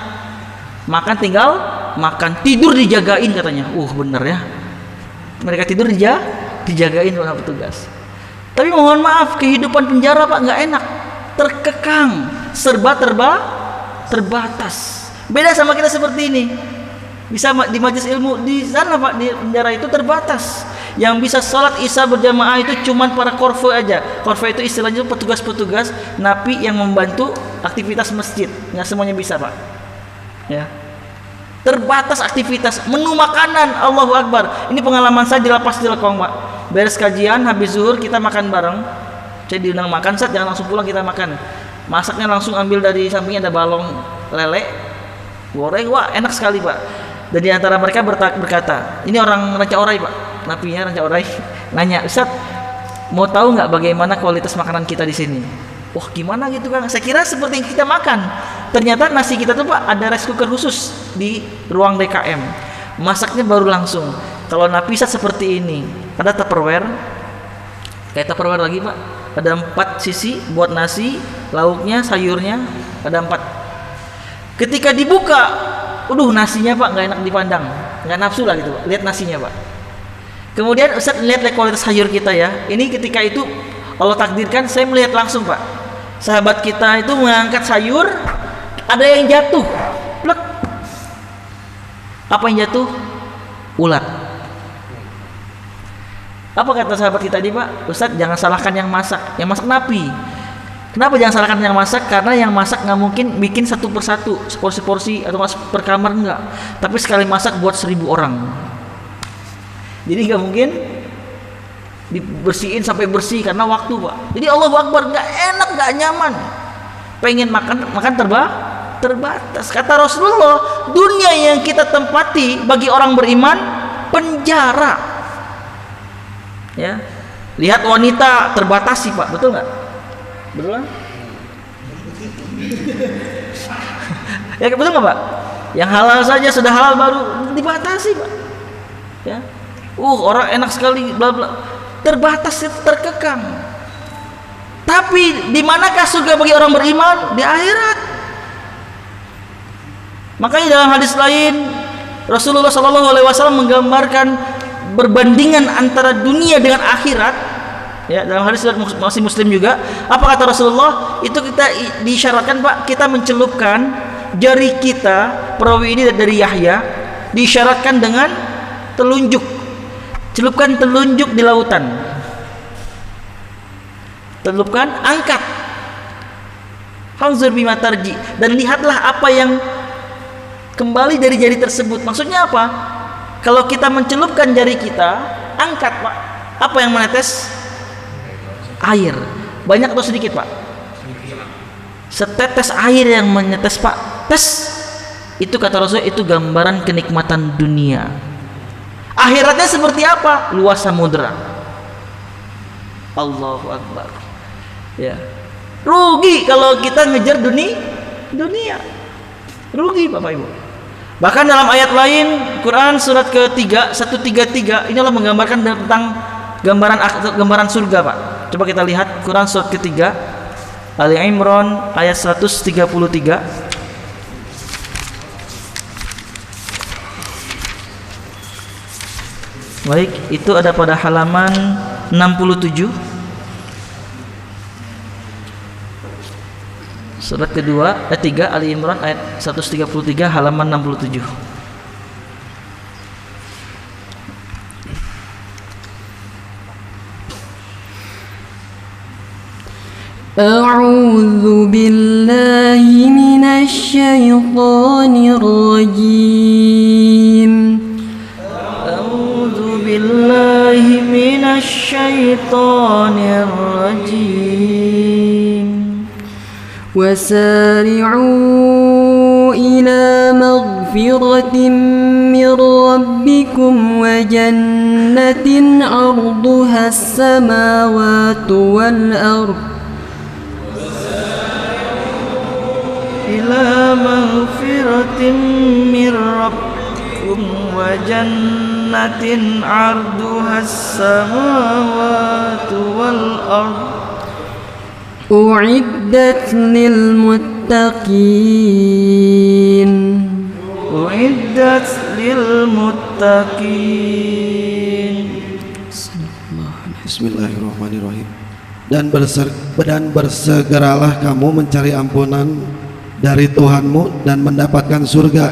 A: Makan tinggal makan, tidur dijagain katanya. Bener ya. Mereka tidur dijagain oleh petugas. Tapi mohon maaf, kehidupan penjara Pak nggak enak, terkekang, serba terbatas. Beda sama kita seperti ini. Bisa di majelis ilmu di sana Pak, di penjara itu terbatas. Yang bisa sholat isya berjamaah itu cuman para korve aja. Korve itu istilahnya petugas-petugas napi yang membantu aktivitas masjid. Nggak semuanya bisa Pak. Ya. Terbatas aktivitas, menu makanan, Allahu Akbar. Ini pengalaman saya di lapas Cilekong Pak. Beres kajian habis zuhur kita makan bareng. Saya diundang makan, Ustaz, jangan langsung pulang kita makan. Masaknya langsung ambil dari sampingnya ada balong lele, goreng, wah enak sekali Pak. Dan di antara mereka berkata, ini orang Ranca Orai Pak, napinya Ranca Orai, nanya, Ustaz, mau tahu nggak bagaimana kualitas makanan kita di sini? Wah gimana gitu kan? Saya kira seperti yang kita makan. Ternyata nasi kita tuh Pak ada rice cooker khusus di ruang DKM. Masaknya baru langsung. Kalau napi Ustaz seperti ini, ada Tupperware, kayak Tupperware lagi Pak. Ada 4 sisi buat nasi, lauknya, sayurnya, ada 4. Ketika dibuka, nasinya Pak nggak enak dipandang, nggak nafsu lah gitu Pak. Lihat nasinya Pak. Kemudian Ustaz lihat kualitas sayur kita ya. Ini ketika itu Allah takdirkan saya melihat langsung Pak. Sahabat kita itu mengangkat sayur, ada yang jatuh, plek. Apa yang jatuh? Ulat. Apa kata sahabat kita tadi Pak? Ustaz jangan salahkan yang masak napi. Kenapa jangan salahkan yang masak? Karena yang masak nggak mungkin bikin satu persatu, seporsi-porsi atau per kamar enggak. Tapi sekali masak buat 1000 orang. Jadi nggak mungkin dibersihin sampai bersih karena waktu Pak. Jadi Allahu Akbar, nggak enak, nggak nyaman. Pengen makan terbatas. Kata Rasulullah, dunia yang kita tempati bagi orang beriman penjara. Ya, lihat wanita terbatasi Pak, betul nggak? Betul kan? Ya betul nggak Pak? Yang halal saja sudah halal baru dibatasi Pak. Ya, orang enak sekali, bla bla. Terbatas, terkekang. Tapi di manakah surga bagi orang beriman? Di akhirat. Makanya dalam hadis lain Rasulullah SAW menggambarkan perbandingan antara dunia dengan akhirat. Ya, dalam hadis masih Muslim juga. Apa kata Rasulullah? Itu kita diisyaratkan Pak, kita mencelupkan jari kita, perawi ini dari Yahya, diisyaratkan dengan telunjuk. Celupkan telunjuk di lautan. Celupkan, angkat. Fanzur bima tarji, dan lihatlah apa yang kembali dari jari tersebut. Maksudnya apa? Kalau kita mencelupkan jari kita, angkat Pak. Apa yang menetes? Air. Banyak atau sedikit Pak? Setetes air yang menetes Pak. Tes. Itu kata Rasul, itu gambaran kenikmatan dunia. Akhiratnya seperti apa? Luas samudra. Allahu Akbar. Ya. Rugi kalau kita ngejar dunia. Rugi Bapak Ibu. Bahkan dalam ayat lain Quran surat ketiga 133 ini Allah menggambarkan tentang gambaran surga Pak. Coba kita lihat Quran surat ketiga Ali Imran ayat 133. Baik, itu ada pada halaman 67. Surat kedua, 3 Ali Imran ayat 133 halaman 67.
B: A'udzu billahi minasy syaithanir rajim.
A: Billahi minasyaitonir rajim.
B: Wasari'u ila maghfiratin min rabbikum wa jannatin 'arduha as-samawati wal ardh.
A: Ila maghfiratin min rabbikum wa jannatin 'arduha as-samawati wal ardh.
B: U'iddat lil muttaqin.
A: U'iddat lil muttaqin.
D: Bismillahirrahmanirrahim. Dan bersegeralah kamu mencari ampunan dari Tuhanmu dan mendapatkan surga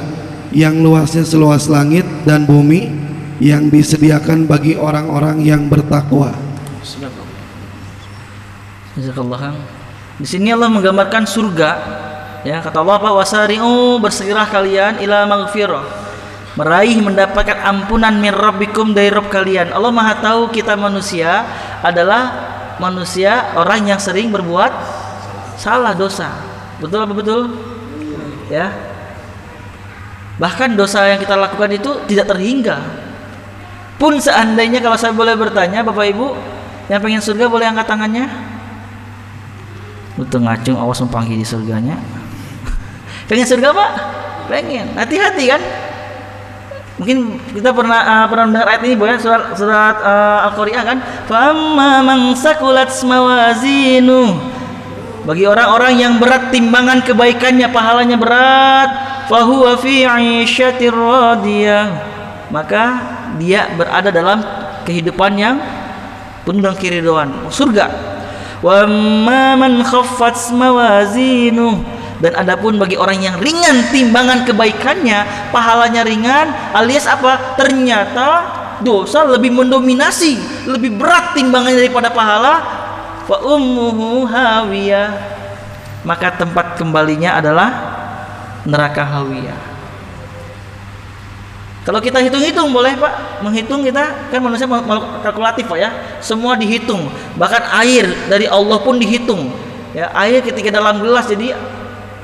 D: yang luasnya seluas langit dan bumi yang disediakan bagi orang-orang yang bertakwa.
A: Jazakallah. Di sini Allah menggambarkan surga. Ya, kata Allah apa? Wasari'u, bersegeralah kalian ila maghfirah, meraih mendapatkan ampunan min rabbikum, dari Rabb kalian. Allah Maha tahu kita manusia adalah manusia orang yang sering berbuat salah, dosa. Betul apa betul? Ya. Bahkan dosa yang kita lakukan itu tidak terhingga. Pun seandainya, kalau saya boleh bertanya, Bapak Ibu yang pengen surga boleh angkat tangannya. Untuk ngacung, awas mempanggil di surganya. Pengen surga Pak? Pengen. Hati-hati kan? Mungkin kita pernah mendengar ayat ini, ya, surat Al-Qari'ah kan? Famma man saqulat mawazinu. Bagi orang-orang yang berat timbangan kebaikannya, pahalanya berat, fahuwa fi 'isyatir radiyah. Maka dia berada dalam kehidupan yang penuh dengan keridhaan, surga. Wa man khaffat mawazinu. Dan adapun bagi orang yang ringan timbangan kebaikannya, pahalanya ringan, alias apa? Ternyata dosa lebih mendominasi, lebih berat timbangannya daripada pahala, fa ummuhu hawiyah. Maka tempat kembalinya adalah neraka hawiyah. Kalau kita hitung-hitung boleh Pak, menghitung, kita kan manusia kalkulatif Pak ya, semua dihitung, bahkan air dari Allah pun dihitung. Ya, air ketika dalam gelas, jadi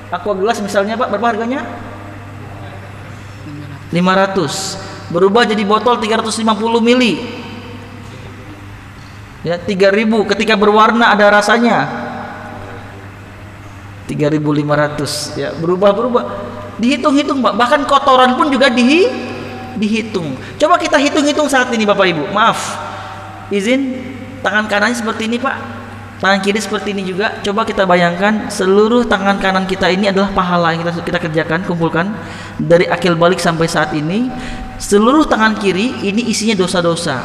A: aqua gelas misalnya Pak, berapa harganya? 500. Berubah jadi botol 350 mili. Ya, 3.000, ketika berwarna ada rasanya. 3.500 ya, berubah-berubah. Dihitung-hitung Pak, bahkan kotoran pun juga dihitung. Coba kita hitung-hitung saat ini Bapak Ibu. Maaf, izin, tangan kanannya seperti ini Pak, tangan kiri seperti ini juga. Coba kita bayangkan, seluruh tangan kanan kita ini adalah pahala yang kita kerjakan, kumpulkan dari akil balik sampai saat ini. Seluruh tangan kiri ini isinya dosa-dosa.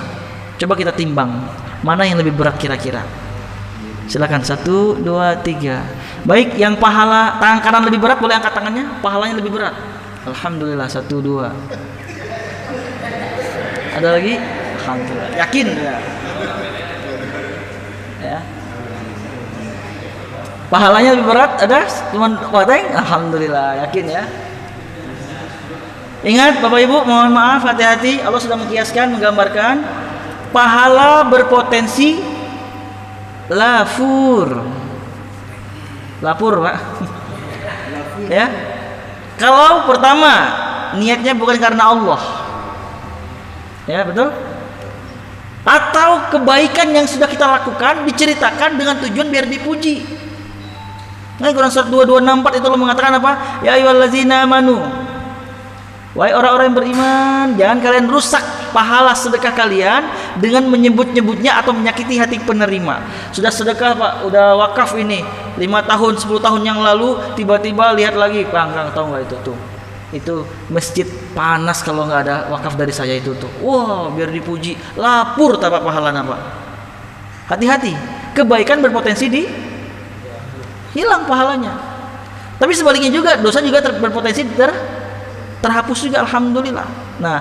A: Coba kita timbang, mana yang lebih berat kira-kira? Silakan, 1, 2, 3. Baik, yang pahala tangan kanan lebih berat boleh angkat tangannya, pahalanya lebih berat. Alhamdulillah, 1, 2. Ada lagi? Alhamdulillah. Yakin ya? Ya. Pahalanya lebih berat, ada? Cuman wateng? Alhamdulillah, yakin ya? Ingat Bapak Ibu, mohon maaf, hati-hati. Allah sudah mengkiaskan, menggambarkan pahala berpotensi lafur. Lapur Pak. Ya. Kalau pertama niatnya bukan karena Allah, ya betul, atau kebaikan yang sudah kita lakukan diceritakan dengan tujuan biar dipuji. Nah, Quran surat 2264 itu Allah mengatakan apa? Ya ayyuhallazina amanu, wahai orang-orang yang beriman, jangan kalian rusak pahala sedekah kalian dengan menyebut-nyebutnya atau menyakiti hati penerima. Sudah sedekah Pak, udah wakaf ini 5 tahun 10 tahun yang lalu, tiba-tiba lihat lagi, Kang tahu nggak itu tuh, itu masjid panas kalau nggak ada wakaf dari saya itu tuh. Wah, biar dipuji, lapur tapak pahalana Pak. Hati-hati, kebaikan berpotensi hilang pahalanya. Tapi sebaliknya juga, dosa juga berpotensi terhapus juga, alhamdulillah. Nah,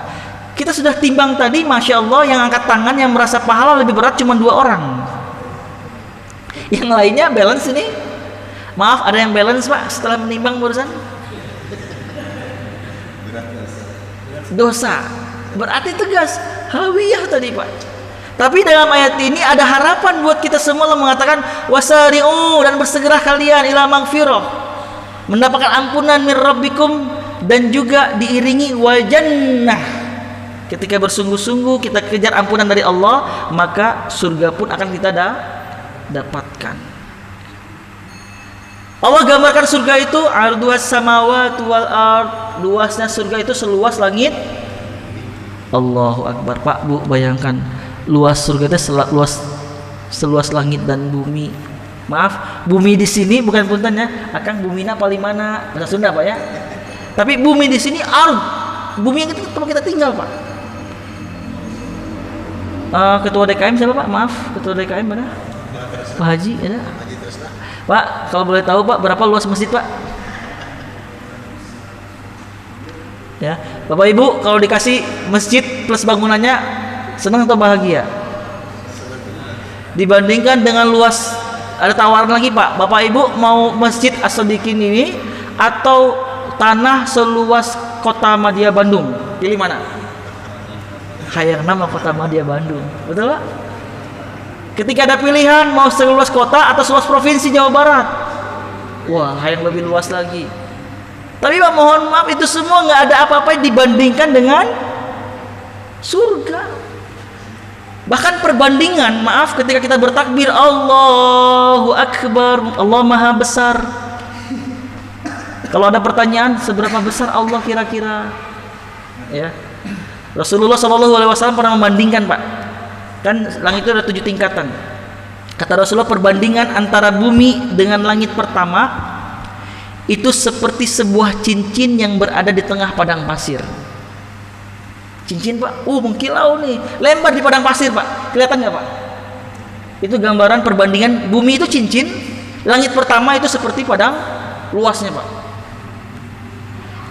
A: kita sudah timbang tadi, masya Allah, yang angkat tangan yang merasa pahala lebih berat cuma 2 orang. Yang lainnya balance ini. Maaf, ada yang balance Pak setelah menimbang barusan? Dosa. Berarti tegas, hawiyah tadi Pak. Tapi dalam ayat ini ada harapan buat kita semua. Allah mengatakan wasari'u, dan bersegera kalian ila magfirah, mendapatkan ampunan min rabbikum, dan juga diiringi wal jannah. Ketika bersungguh-sungguh kita kejar ampunan dari Allah, maka surga pun akan kita dapatkan. Allah gambarkan surga itu arduhas samawati wal ard, luasnya surga itu seluas langit. Allahu Akbar Pak, Bu, bayangkan luas surga itu seluas langit dan bumi. Maaf, bumi di sini bukan puntennya, Akang bumina paling mana? Bahasa Sunda Pak ya. Tapi bumi di sini ard, bumi yang tempat kita tinggal Pak. Ketua DKM siapa Pak? Maaf, Ketua DKM mana? Pak Haji ada? Pak, kalau boleh tahu Pak, berapa luas masjid Pak? Ya, Bapak Ibu kalau dikasih masjid plus bangunannya senang atau bahagia? Dibandingkan dengan luas, ada tawaran lagi Pak. Bapak Ibu mau masjid As-Sadiqin ini atau tanah seluas kota Madya Bandung? Pilih mana? Hayang nama kota Madya Bandung, betul Pak? Ketika ada pilihan mau seluas kota atau seluas provinsi Jawa Barat, wah yang lebih luas lagi. Tapi Pak, mohon maaf, itu semua nggak ada apa-apa dibandingkan dengan surga. Bahkan perbandingan, maaf, ketika kita bertakbir Allahu Akbar, Allah Maha Besar. Kalau ada pertanyaan, seberapa besar Allah kira-kira? Ya, Rasulullah SAW pernah membandingkan, Pak. Kan langit itu ada 7 tingkatan. Kata Rasulullah, perbandingan antara bumi dengan langit pertama itu seperti sebuah cincin yang berada di tengah padang pasir. Cincin, Pak, mengkilau nih, lempar di padang pasir, Pak. Kelihatan nggak, Pak? Itu gambaran perbandingan. Bumi itu cincin, langit pertama itu seperti padang luasnya, Pak.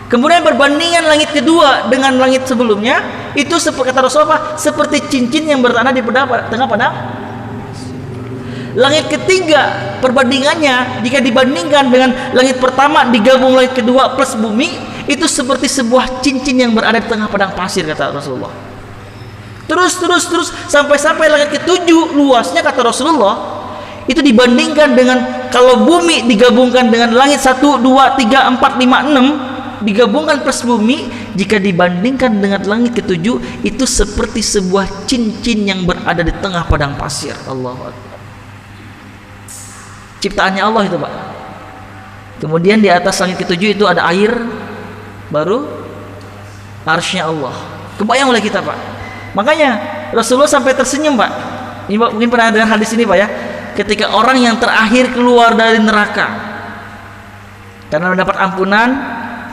A: Kemudian perbandingan langit kedua dengan langit sebelumnya itu seperti kata Rasulullah, seperti cincin yang berada di tengah padang. Langit ketiga perbandingannya jika dibandingkan dengan langit pertama digabung langit kedua plus bumi, itu seperti sebuah cincin yang berada di tengah padang pasir, kata Rasulullah. Terus sampai langit ketujuh luasnya, kata Rasulullah, itu dibandingkan dengan kalau bumi digabungkan dengan langit 1, 2, 3, 4, 5, 6 digabungkan plus bumi, jika dibandingkan dengan langit ketujuh itu seperti sebuah cincin yang berada di tengah padang pasir. Allahu Akbar. Ciptaannya Allah itu, Pak. Kemudian di atas langit ketujuh itu ada air, baru arsy-Nya Allah. Kebayang oleh kita, Pak. Makanya Rasulullah sampai tersenyum, Pak. Ini Pak, mungkin pernah dengar hadis ini, Pak, ya. Ketika orang yang terakhir keluar dari neraka karena mendapat ampunan,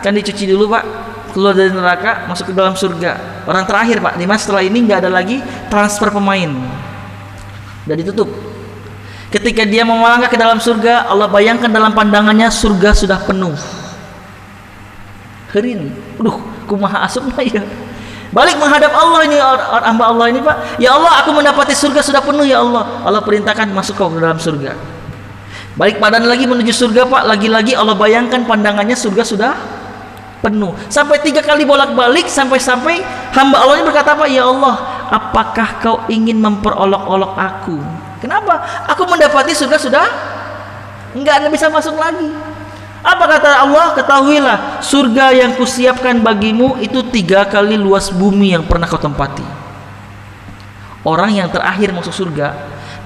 A: kan dicuci dulu, Pak, keluar dari neraka masuk ke dalam surga. Orang terakhir, Pak, dimana setelah ini nggak ada lagi transfer pemain, udah ditutup. Ketika dia mau melangkah ke dalam surga, Allah bayangkan dalam pandangannya surga sudah penuh. Herin, kumaha asupna ya. Balik menghadap Allah ini, hamba Allah ini, Pak. Ya Allah, aku mendapati surga sudah penuh, ya Allah. Allah perintahkan masuk kau ke dalam surga. Balik badan lagi menuju surga, Pak. Lagi-lagi Allah bayangkan pandangannya surga sudah penuh. Sampai 3 kali bolak-balik, sampai hamba Allah ini berkata, Pak, ya Allah, apakah kau ingin memperolok-olok aku? Kenapa? Aku mendapati surga sudah enggak bisa masuk lagi. Apa kata Allah? Ketahuilah, surga yang kusiapkan bagimu itu 3 kali luas bumi yang pernah kau tempati. Orang yang terakhir masuk surga,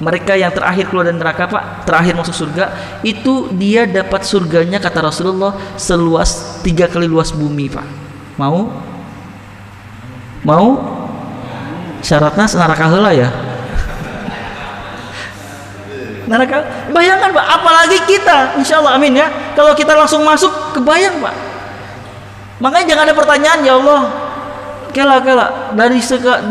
A: mereka yang terakhir keluar dari neraka, Pak, terakhir masuk surga, itu dia dapat surganya, kata Rasulullah, seluas 3 kali luas bumi, Pak. Mau? Syaratnya neraka heula ya. Neraka, bayangkan, Pak, apalagi kita, insya Allah, amin ya, kalau kita langsung masuk, kebayang, Pak. Makanya jangan ada pertanyaan, ya Allah, kela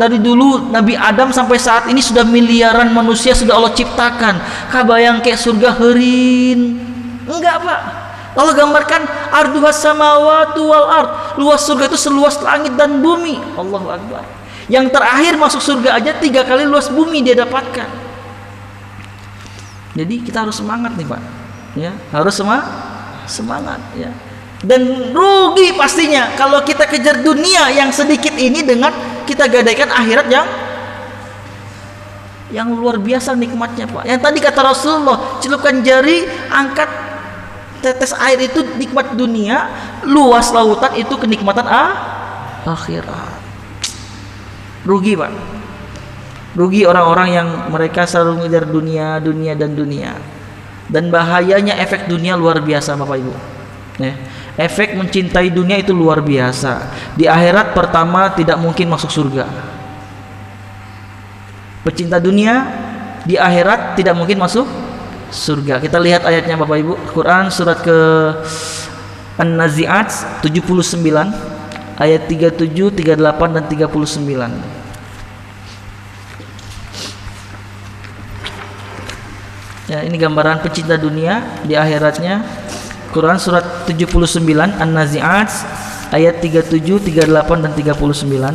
A: dari dulu Nabi Adam sampai saat ini sudah miliaran manusia sudah Allah ciptakan, kabayang kayak surga herin? Enggak, Pak. Allah gambarkan arduhas samawati wal ard, luas surga itu seluas langit dan bumi. Allahu Akbar. Yang terakhir masuk surga aja 3 kali luas bumi dia dapatkan. Jadi kita harus semangat nih, Pak, ya, harus semangat ya. Dan rugi pastinya kalau kita kejar dunia yang sedikit ini dengan kita gadaikan akhirat yang luar biasa nikmatnya, Pak. Yang tadi kata Rasulullah, celupkan jari, angkat tetes air itu nikmat dunia, luas lautan itu kenikmatan akhirat. Rugi, Pak. Rugi orang-orang yang mereka selalu mengejar dunia. Dan bahayanya efek dunia luar biasa, Bapak Ibu. Ya. Efek mencintai dunia itu luar biasa. Di akhirat pertama tidak mungkin masuk surga. Pecinta dunia di akhirat tidak mungkin masuk surga. Kita lihat ayatnya, Bapak Ibu. Quran surat ke An-Nazi'at 79 ayat 37, 38 dan 39. Ya, ini gambaran pecinta dunia di akhiratnya. Quran surat 79 An-Nazi'at ayat 37, 38 dan 39.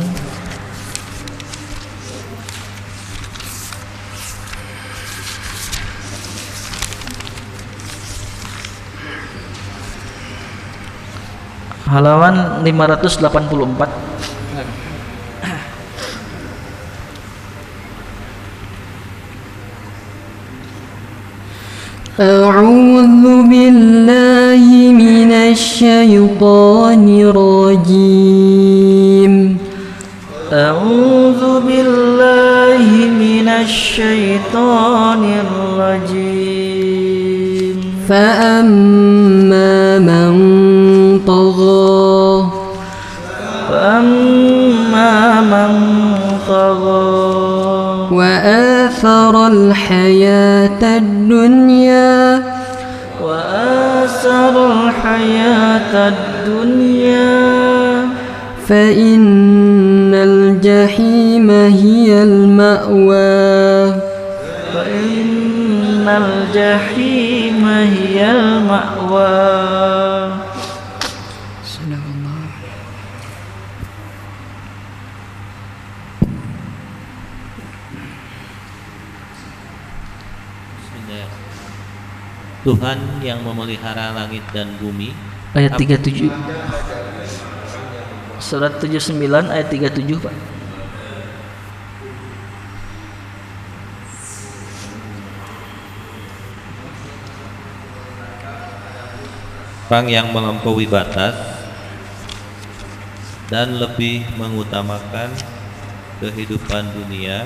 A: Halaman 584.
B: أعوذ بالله من الشيطان الرجيم
A: أعوذ بالله من الشيطان الرجيم
B: فأما من طغى
A: فأما من طغى
B: وآثر الحياة الدنيا
A: وآثر الحياة الدنيا
B: فإن الجحيم هي المأوى
A: فإن الجحيم هي المأوى.
E: Tuhan yang memelihara langit dan bumi.
A: Ayat 37 Surat 79 ayat 37 Pak.
E: Orang yang melampaui batas dan lebih mengutamakan kehidupan dunia,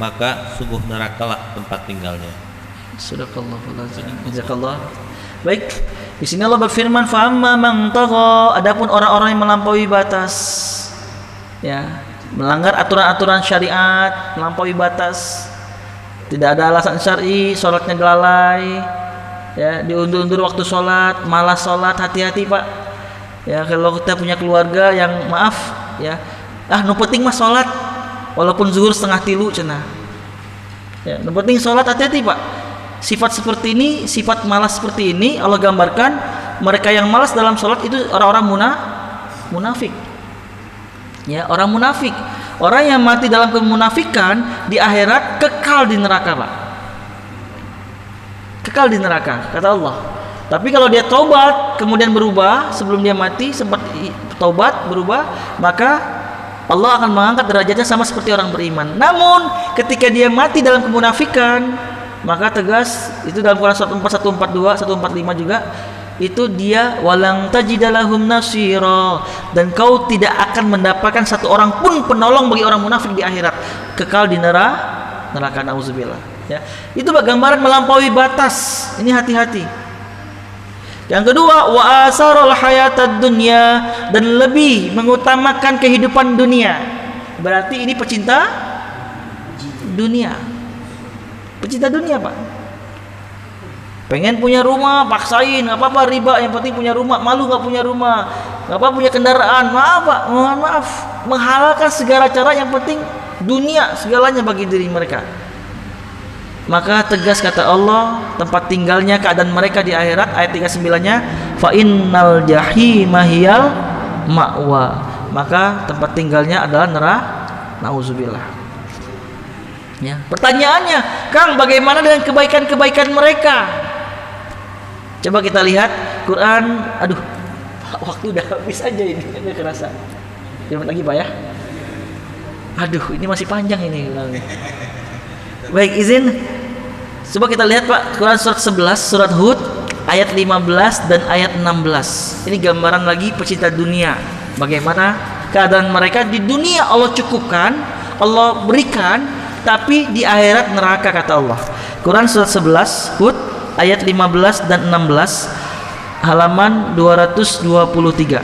E: maka sungguh nerakalah tempat tinggalnya.
A: Sadaqallahul-azim. Jazakallah. Baik, di sini Allah berfirman, fa amma man tagha, adapun orang-orang yang melampaui batas, ya, melanggar aturan-aturan syariat, melampaui batas, tidak ada alasan syar'i, salatnya lalai, ya, diundur-undur waktu salat, malas salat, hati-hati Pak. Ya, kalau kita punya keluarga yang maaf, ya, nu penting mah salat, walaupun zuhur setengah tilu cenah. Ya, nu penting salat, hati-hati Pak. Sifat seperti ini, sifat malas seperti ini Allah gambarkan, mereka yang malas dalam sholat itu orang-orang munafik. Ya, orang munafik. Orang yang mati dalam kemunafikan di akhirat kekal di neraka, Pak. Kekal di neraka, kata Allah. Tapi kalau dia taubat kemudian berubah, sebelum dia mati sempat taubat berubah, maka Allah akan mengangkat derajatnya sama seperti orang beriman. Namun ketika dia mati dalam kemunafikan, maka tegas itu dalam Quran surat 4, 142, 145 juga, itu dia walang tajidalahum nasira, dan kau tidak akan mendapatkan satu orang pun penolong bagi orang munafik di akhirat, kekal di neraka, nauzubillah. Ya, itu gambaran melampaui batas. Ini hati-hati. Yang kedua, wa asarul hayatad dunya, dan lebih mengutamakan kehidupan dunia. Berarti ini pecinta dunia. Pecinta dunia, Pak. Pengen punya rumah, paksain, nggak apa-apa, riba, yang penting punya rumah. Malu nggak punya rumah, nggak apa punya kendaraan, maaf Pak, mohon maaf, menghalalkan segala cara, yang penting dunia segalanya bagi diri mereka. Maka tegas kata Allah, tempat tinggalnya, keadaan mereka di akhirat, ayat 39-nya, fa innal jahima hiyal ma'wa, maka tempat tinggalnya adalah neraka, nauzubillah. Ya, pertanyaannya, Kang, bagaimana dengan kebaikan-kebaikan mereka? Coba kita lihat Quran. Aduh, waktu udah habis aja ini, udah kerasa. Jangan lagi Pak ya. Aduh, ini masih panjang ini. Baik, izin. Coba kita lihat Pak, Quran surat 11, surat Hud, ayat 15 dan ayat 16. Ini gambaran lagi pecinta dunia. Bagaimana keadaan mereka di dunia Allah cukupkan, Allah berikan, tapi di akhirat neraka, kata Allah. Quran surat 11 Hud ayat 15 dan 16, halaman 223.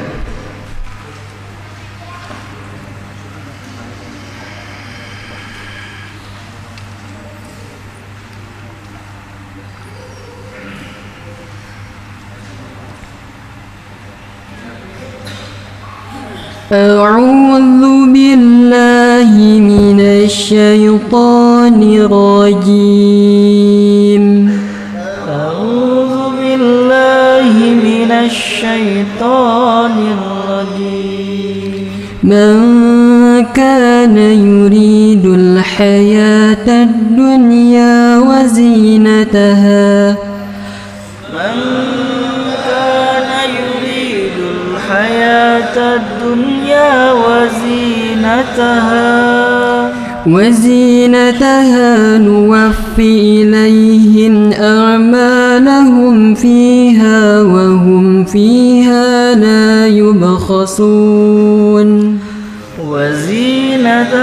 B: أعوذ بالله من الشيطان الرجيم
A: أعوذ بالله من الشيطان الرجيم
B: من كان يريد الحياة الدنيا وزينتها
A: من كان يريد الحياة الدنيا وزينتها نوفي إليهم أعمالهم
B: فيها وهم فيها لا يبخسون
A: وزينة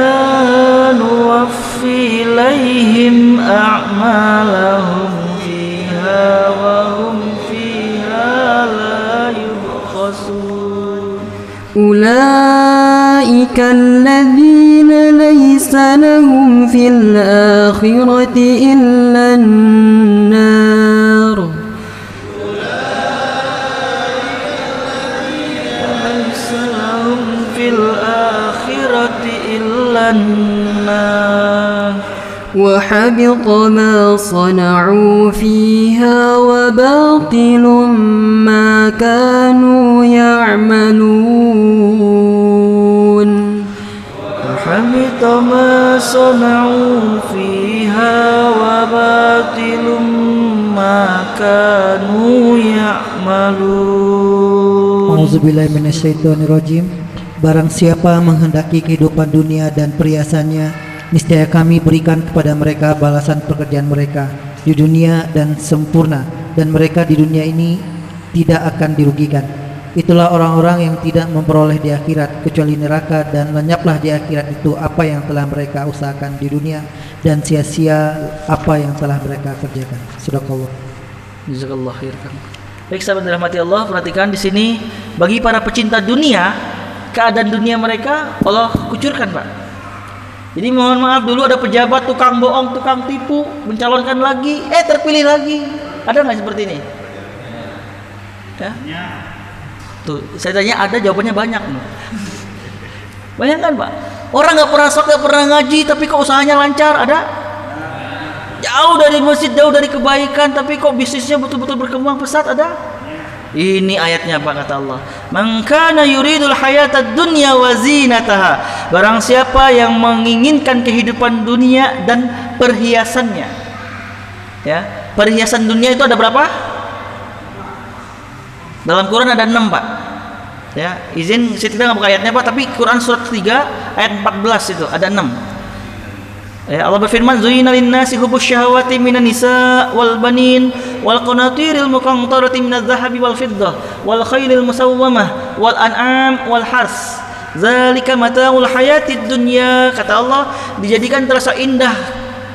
A: نوفي إليهم أعمالهم فيها وهم فيها لا يبخسون
B: أولئك الذين ليس لهم في الآخرة إلا النار
A: ليس لهم في الآخرة إلا النار
B: وحبط ما صنعوا فيها وباطل ما كانوا يعملون
A: وحبط ما صنعوا فيها وباطل ما كانوا يعملون.
F: Auzubillahi minasyaitonirrajim. Barang siapa menghendaki kehidupan dunia dan perhiasannya, niscaya kami berikan kepada mereka balasan pekerjaan mereka di dunia dan sempurna, dan mereka di dunia ini tidak akan dirugikan. Itulah orang-orang yang tidak memperoleh di akhirat kecuali neraka, dan lenyaplah di akhirat itu apa yang telah mereka usahakan di dunia, dan sia-sia apa yang telah mereka kerjakan. Sadaqallah.
A: Jazakallah khair, Kang. Baik sahabat dirahmati Allah, perhatikan di sini bagi para pecinta dunia, keadaan dunia mereka Allah kucurkan, Pak. Jadi mohon maaf, dulu ada pejabat tukang bohong, tukang tipu, mencalonkan lagi, terpilih lagi. Ada nggak seperti ini? Ya? Tuh, saya tanya ada, jawabannya banyak nih. Banyak kan, Pak? Orang nggak pernah sholat, nggak pernah ngaji, tapi kok usahanya lancar, ada? Jauh dari masjid, jauh dari kebaikan, tapi kok bisnisnya betul-betul berkembang pesat, ada? Ini ayatnya, Pak, kata Allah. Man kana yuridul hayatad dunya wa zinataha. Barang siapa yang menginginkan kehidupan dunia dan perhiasannya. Ya, perhiasan dunia itu ada berapa? Dalam Quran ada 6, Pak. Ya, izin saya tidak buka ayatnya, Pak, tapi Quran surat 3 ayat 14 itu ada 6. Ya, Allah berfirman, "Zuyyina lin-nasi hubbus syahawati minan nisa wal banin wal qanatiril muqantarati minadh dhahabi wal fiddah wal khailil musawwamah wal an'am wal hars. Dzalika mata'ul hayatid dunya." Kata Allah, dijadikan terasa indah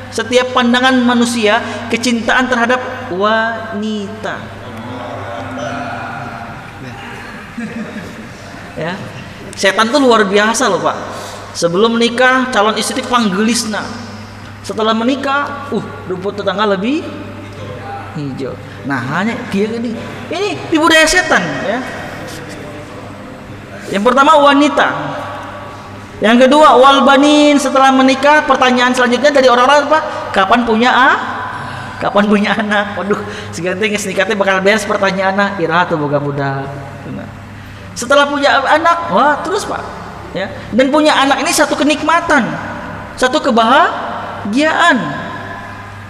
A: setiap pandangan manusia kecintaan terhadap wanita. Ya. Setan tuh luar biasa loh, Pak. Sebelum menikah calon istri panggelisna. Setelah menikah, rumput tetangga lebih hijau. Nah, hanya dia ini di budaya setan, ya. Yang pertama wanita. Yang kedua wal banin, setelah menikah pertanyaan selanjutnya dari orang-orang apa? Kapan punya Kapan punya anak? Waduh, seganti geus nikah teh bakal beres pertanyaanna, iraha tuh boga budak. Setelah punya anak, wah terus, Pak. Ya, dan punya anak ini satu kenikmatan, satu kebahagiaan.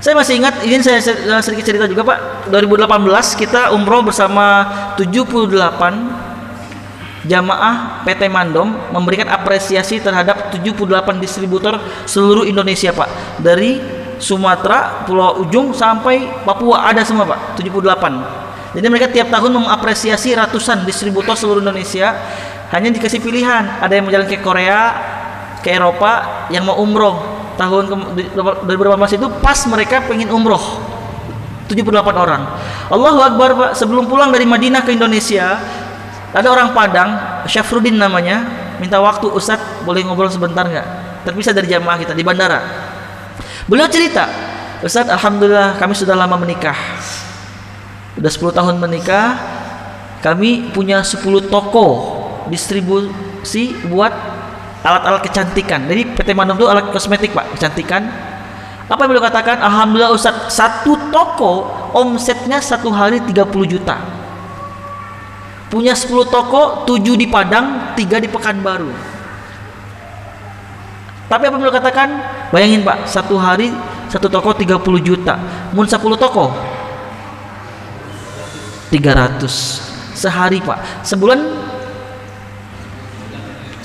A: Saya masih ingat, izin saya sedikit cerita juga, Pak. 2018 kita umroh bersama 78 jamaah PT Mandom, memberikan apresiasi terhadap 78 distributor seluruh Indonesia, Pak. Dari Sumatera, Pulau Ujung sampai Papua ada semua, Pak. 78. Jadi mereka tiap tahun mengapresiasi ratusan distributor seluruh Indonesia. Hanya dikasih pilihan, ada yang mau jalan ke Korea, ke Eropa, yang mau umroh. Tahun 2018 itu pas mereka pengen umroh, 78 orang. Allahu Akbar, Pak. Sebelum pulang dari Madinah ke Indonesia, ada orang Padang, Syafruddin namanya, minta waktu, Ustadz boleh ngobrol sebentar nggak? Terpisah dari jamaah kita di bandara. Beliau cerita, Ustadz alhamdulillah kami sudah lama menikah, udah 10 tahun menikah. Kami punya 10 toko distribusi buat alat-alat kecantikan. Jadi PT Mandom itu alat kosmetik, Pak, kecantikan. Apa yang beliau katakan? Alhamdulillah Ustadz, satu toko omsetnya satu hari 30 juta. Punya 10 toko, 7 di Padang, 3 di Pekanbaru. Tapi apa yang beliau katakan? Bayangin, Pak, satu hari satu toko 30 juta. Mun 10 toko 300 sehari, Pak. Sebulan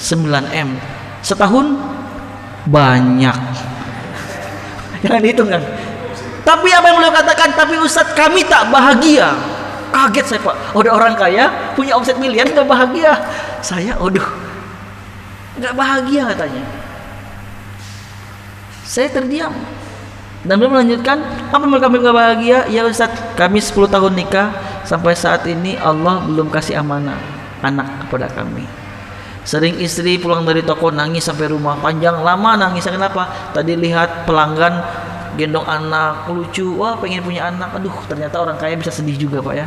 A: 9M, setahun banyak. Jangan dihitung kan. Tapi apa yang beliau katakan? Tapi Ustadz kami tak bahagia. kaget saya Pak. Ada orang kaya punya omset miliar nggak bahagia. Saya, nggak bahagia katanya. Saya terdiam. Dan beliau melanjutkan, apa mereka nggak bahagia? Ya Ustaz, kami 10 tahun nikah, sampai saat ini Allah belum kasih amanah anak kepada kami. Sering istri pulang dari toko nangis sampai rumah, panjang lama nangisnya. Kenapa? Tadi lihat pelanggan gendong anak lucu, wah pengen punya anak. Aduh, ternyata orang kaya bisa sedih juga Pak ya.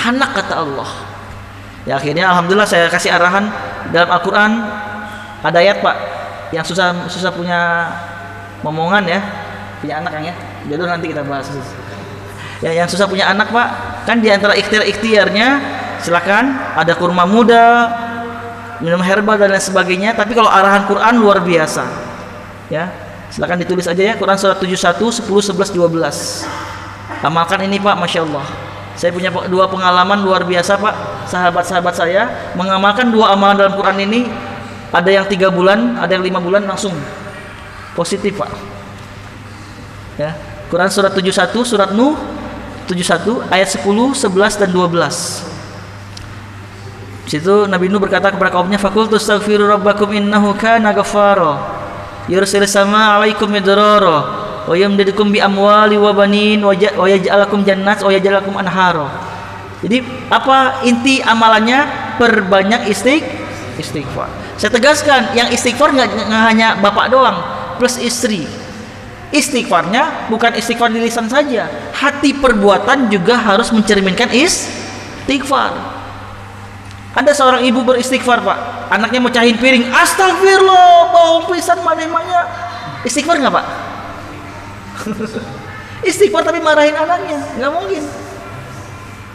A: Anak kata Allah. Ya akhirnya alhamdulillah saya kasih arahan dalam Al-Quran, ada ayat Pak yang susah punya momongan ya, punya anak kan ya. Jadi nanti kita bahas. Ya, yang susah punya anak Pak, kan di antara ikhtiarnya silakan ada kurma muda, minum herbal dan lain sebagainya. Tapi kalau arahan Quran luar biasa. Ya, silakan ditulis aja ya, Quran surat 71, 10, 11, 12. Amalkan ini Pak, Masya Allah. Saya punya 2 pengalaman luar biasa Pak. Sahabat-sahabat saya mengamalkan 2 amalan dalam Quran ini. Ada yang 3 bulan, ada yang 5 bulan langsung positif Pak. Ya, Quran surat 71, surat Nuh 71 ayat 10, 11 dan 12. Di situ Nabi Nuh berkata kepada kaumnya, "Faqultu astaghfiru rabbakum innahu kana ghaffara yursilis samaa 'alaikum midrara wa yumdidukum bi amwali wa banin wa yaj'alakum jannat wa yaj'alakum anhara." Jadi apa inti amalannya? Perbanyak istighfar. Saya tegaskan, yang istighfar nggak hanya bapak doang, plus istri. Istighfarnya bukan istighfar di lisan saja, hati perbuatan juga harus mencerminkan istighfar. Ada seorang ibu beristighfar Pak, anaknya mecahin piring, astagfirullah, bau pisan maneh-maneh. Istighfar nggak Pak? Istighfar tapi marahin anaknya, nggak mungkin.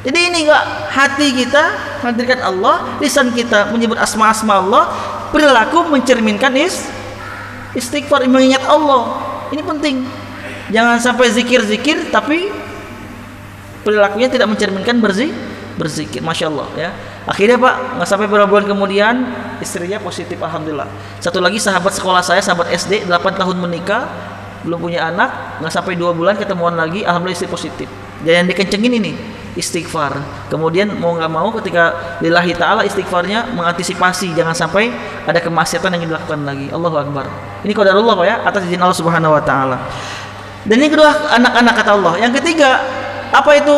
A: Jadi ini enggak, hati kita menghadirkan Allah, lisan kita menyebut asma-asma Allah, perilaku mencerminkan istighfar, mengingat Allah. Ini penting. Jangan sampai zikir-zikir tapi perilakunya tidak mencerminkan berzikir. Masya Allah ya. Akhirnya Pak, nggak sampai beberapa bulan kemudian istrinya positif, alhamdulillah. Satu lagi sahabat sekolah saya, sahabat SD, 8 tahun menikah, belum punya anak, nggak sampai 2 bulan ketemuan lagi, alhamdulillah istri positif. Dan yang dikencengin ini istighfar. Kemudian mau nggak mau ketika lillahi ta'ala istighfarnya mengantisipasi jangan sampai ada kemaksiatan yang dilakukan lagi. Allahu Akbar. Ini qadarullah Pak ya, atas izin Allah Subhanahu wa taala. Dan ini kedua, anak-anak kata Allah. Yang ketiga, apa itu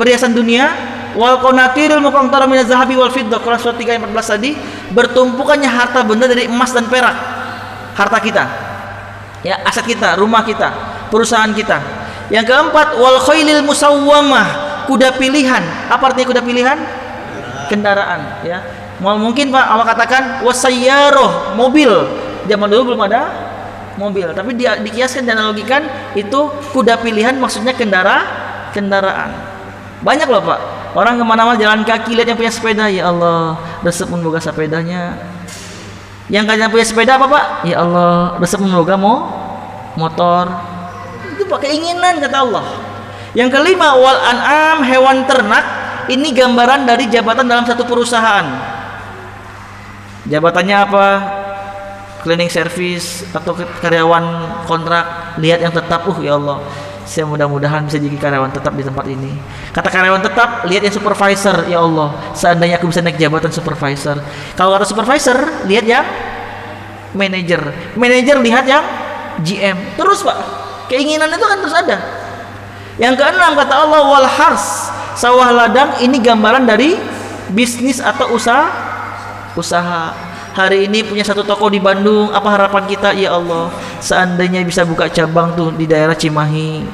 A: perhiasan dunia? Wal qanatirul muqantara minaz zahabi wal fiddah. Quran surat 3 ayat 14 tadi, bertumpukannya harta benda dari emas dan perak. Harta kita. Ya, aset kita, rumah kita, perusahaan kita. Yang keempat, wal khailil musawwamah, kuda pilihan. Apa artinya kuda pilihan? Kendaraan ya. Mungkin Pak Allah katakan wasayyaroh, mobil. Zaman dulu belum ada mobil, tapi dia dikiaskan dan analogikan itu kuda pilihan, maksudnya kendaraan. Banyak loh Pak, orang kemana-mana jalan kaki lihat yang punya sepeda, ya Allah resep mun boga sepedanya. Yang kalian punya sepeda apa Pak? Ya Allah resep mun boga motor. Itu Pak keinginan kata Allah. Yang kelima, wal an'am, hewan ternak. Ini gambaran dari jabatan dalam satu perusahaan. Jabatannya apa? Cleaning service atau karyawan kontrak. Lihat yang tetap, ya Allah, saya mudah-mudahan bisa jadi karyawan tetap di tempat ini. Kata karyawan tetap, lihat yang supervisor, ya Allah, seandainya aku bisa naik jabatan supervisor. Kalau kata supervisor, lihat yang manager. Manager lihat yang GM. Terus Pak, keinginan itu kan terus ada. Yang keenam kata Allah, wal hars, sawah ladang. Ini gambaran dari bisnis atau usaha. Hari ini punya satu toko di Bandung, apa harapan kita? Ya Allah, seandainya bisa buka cabang tuh di daerah Cimahi.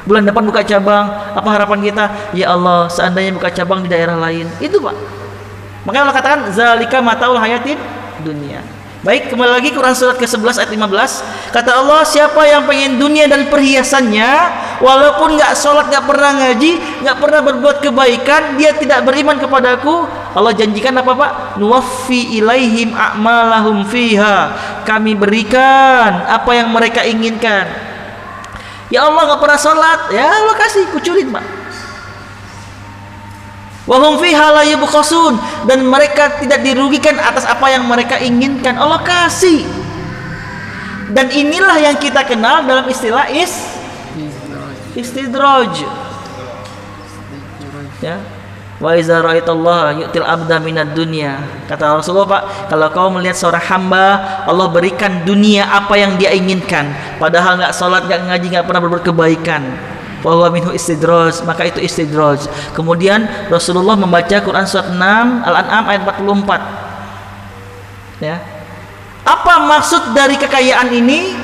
A: Bulan depan buka cabang, apa harapan kita? Ya Allah, seandainya buka cabang di daerah lain. Itu Pak. Makanya Allah katakan zalika mataul hayatid dunia. Baik, kembali lagi Quran surat ke-11 ayat 15. Kata Allah, siapa yang pengen dunia dan perhiasannya, walaupun nggak sholat, nggak pernah ngaji, nggak pernah berbuat kebaikan, dia tidak beriman kepadaku, Allah janjikan apa Pak? Nuwaffi ilaihim a'malahum fiha. Kami berikan apa yang mereka inginkan. Ya Allah nggak pernah sholat, ya Allah kasih, kucurin Pak. Wahum fiha la yubqasun, dan mereka tidak dirugikan atas apa yang mereka inginkan. Allah kasih. Dan inilah yang kita kenal dalam istilah istidraj. Ya. Wa iza ra'aitallaha yu'til abda minad dunya. Kata Rasulullah, Pak, kalau kau melihat seorang hamba, Allah berikan dunia apa yang dia inginkan, padahal enggak salat, enggak ngaji, enggak pernah berbuat kebaikan. Fa huwa minhu istidraj, maka itu istidraj. Kemudian Rasulullah membaca Quran surat 6 Al-An'am ayat 44. Ya. Apa maksud dari kekayaan ini?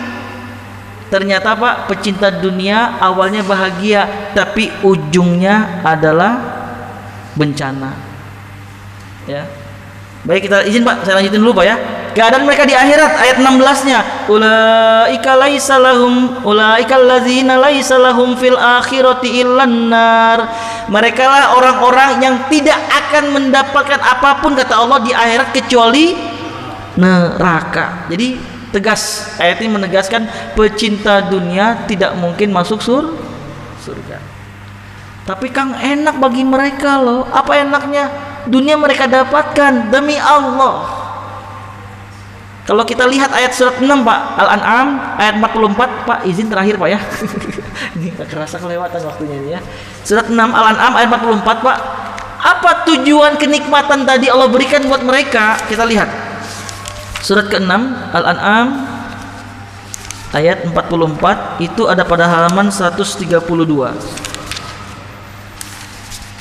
A: Ternyata Pak, pecinta dunia awalnya bahagia, tapi ujungnya adalah bencana. Ya. Baik, kita izin Pak, saya lanjutin dulu Pak ya. Keadaan mereka di akhirat ayat 16-nya. Ulaika laisa lahum ulaikal ladzina laisa lahum fil akhirati illan nar. Mereka lah orang-orang yang tidak akan mendapatkan apapun kata Allah di akhirat kecuali neraka. Jadi tegas, ayat ini menegaskan pecinta dunia tidak mungkin masuk surga. Tapi Kang, enak bagi mereka loh. Apa enaknya? Dunia mereka dapatkan demi Allah. Kalau kita lihat ayat surat 6 Pak, Al-An'am ayat 44, Pak izin terakhir Pak ya. Ini tak kerasa kelewatan waktunya ini ya. Surat 6 Al-An'am ayat 44 Pak. Apa tujuan kenikmatan tadi Allah berikan buat mereka? Kita lihat. Surat ke-6 Al-An'am ayat 44 itu ada pada halaman 132.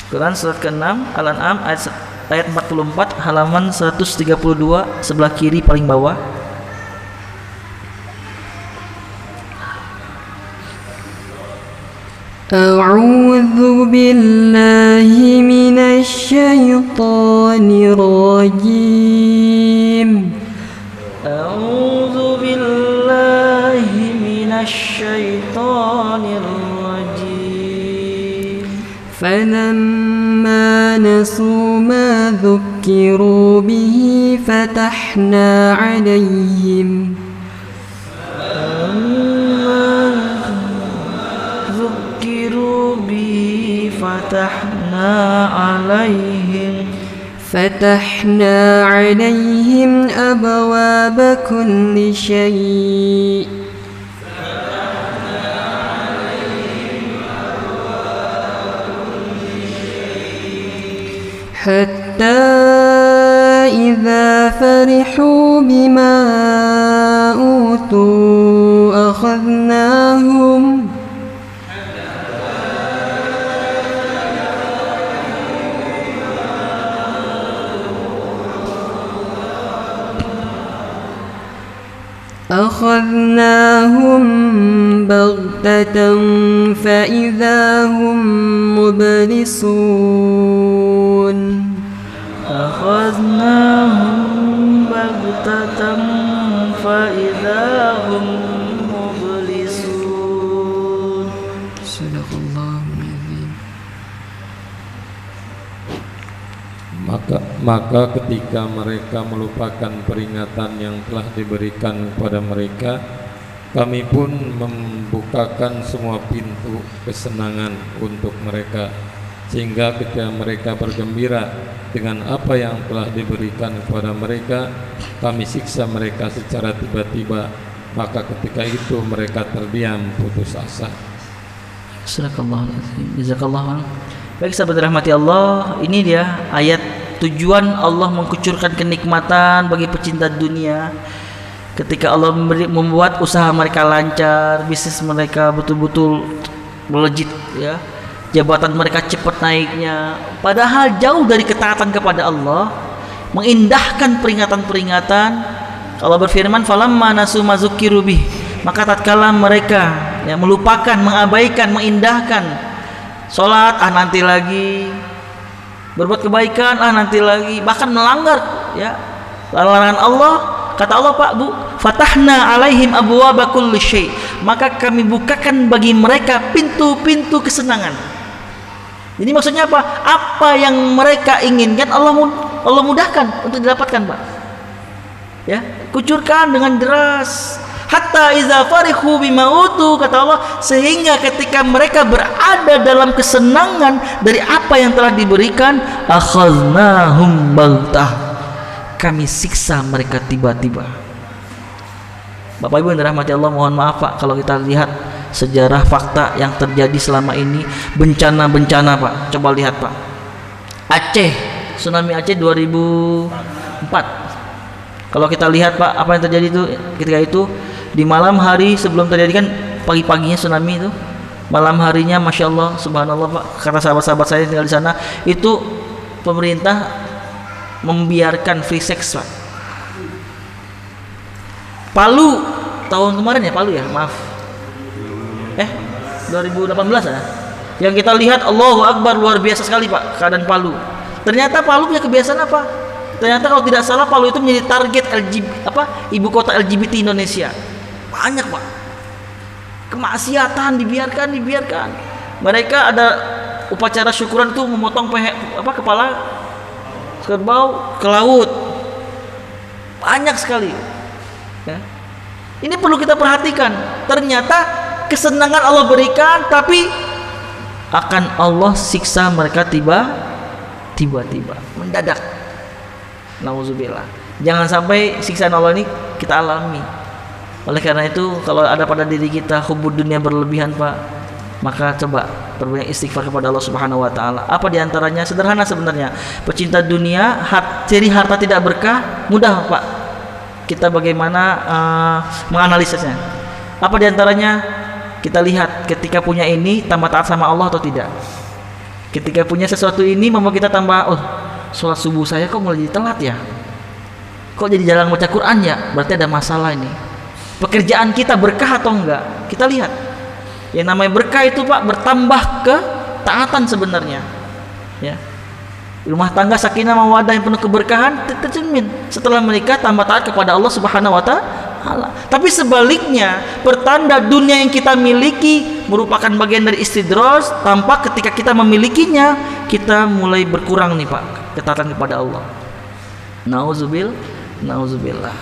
A: Quran surat ke-6 Al-An'am ayat 44 halaman 132 sebelah kiri paling bawah.
B: A'udzu billahi minasy syaithanir rajim.
A: A'udzu billahi minasy syaithanir rajim.
B: فلما نسوا ما ذكروا به فتحنا عليهم فتحنا عليهم أبواب كل شيء حتى إذا فرحوا بما أوتوا أخذناهم بغتة فإذا هم مبلسون
A: أخذناهم بغتة فإذا هم مبلسون.
B: صدق الله العظيم.
G: Maka ketika mereka melupakan peringatan yang telah diberikan kepada mereka, kami pun membukakan semua pintu kesenangan untuk mereka, sehingga ketika mereka bergembira dengan apa yang telah diberikan kepada mereka, kami siksa mereka secara tiba-tiba. Maka ketika itu mereka terdiam putus asa.
A: Sadaqallahul Jazakallahu. Baik sahabat rahmati Allah, ini dia ayat tujuan Allah mengkucurkan kenikmatan bagi pecinta dunia. Ketika Allah membuat usaha mereka lancar, bisnis mereka betul-betul melejit ya, jabatan mereka cepat naiknya, padahal jauh dari ketaatan kepada Allah, mengindahkan peringatan-peringatan. Allah berfirman, falamma nasu ma dzukkiru bih, maka tatkala mereka ya melupakan, mengabaikan, mengindahkan salat, nanti lagi, berbuat kebaikan, nanti lagi, bahkan melanggar ya larangan Allah. Kata Allah, Pak Bu, fatahna alaihim abwaaba kulli syai', maka kami bukakan bagi mereka pintu-pintu kesenangan. Jadi maksudnya apa? Apa yang mereka inginkan Allah mudahkan untuk didapatkan, Pak. Ya, kucurkan dengan deras. Hatta iza farihu bima utu, kata Allah, sehingga ketika mereka berada dalam kesenangan dari apa yang telah diberikan, akhaznahum baghtah, kami siksa mereka tiba-tiba. Bapak Ibu yang dirahmati Allah, mohon maaf Pak kalau kita lihat sejarah fakta yang terjadi selama ini, bencana-bencana Pak. Coba lihat Pak, Aceh, tsunami Aceh 2004. Kalau kita lihat Pak, apa yang terjadi itu ketika itu di malam hari sebelum terjadi kan, pagi-paginya tsunami itu, malam harinya Masya Allah, Subhanallah Pak, kata sahabat-sahabat saya yang tinggal di sana, itu pemerintah membiarkan free sex Pak. Palu tahun kemarin ya, Palu ya, maaf 2018 ya, yang kita lihat Allahu Akbar, luar biasa sekali Pak keadaan Palu. Ternyata Palu punya kebiasaan apa? Ternyata kalau tidak salah Palu itu menjadi target ibu kota LGBT Indonesia. Banyak Pak, kemaksiatan dibiarkan. Mereka ada upacara syukuran itu memotong kepala kerbau ke laut. Banyak sekali ya. Ini perlu kita perhatikan. Ternyata kesenangan Allah berikan, tapi akan Allah siksa mereka tiba-tiba, mendadak. Nauzubillah. Jangan sampai siksaan Allah ini kita alami. Oleh karena itu, kalau ada pada diri kita hubud dunia berlebihan Pak, maka coba perbanyak istighfar kepada Allah Subhanahu wa taala. Apa diantaranya? Sederhana sebenarnya. Pecinta dunia, ciri harta tidak berkah, mudah Pak kita bagaimana menganalisisnya. Apa diantaranya? Kita lihat ketika punya ini tambah taat sama Allah atau tidak. Ketika punya sesuatu ini membuat kita tambah, sholat subuh saya kok mulai jadi telat ya, kok jadi jarang baca Quran ya, berarti ada masalah ini. Pekerjaan kita berkah atau enggak? Kita lihat. Yang namanya berkah itu Pak, bertambah ketaatan sebenarnya ya. Rumah tangga sakinah mawaddah yang penuh keberkahan tercermin setelah menikah, tambah taat kepada Allah Subhanahu wa taala. Tapi sebaliknya, pertanda dunia yang kita miliki merupakan bagian dari istidraj, tampak ketika kita memilikinya kita mulai berkurang nih Pak ketaatan kepada Allah. Nauzubillah.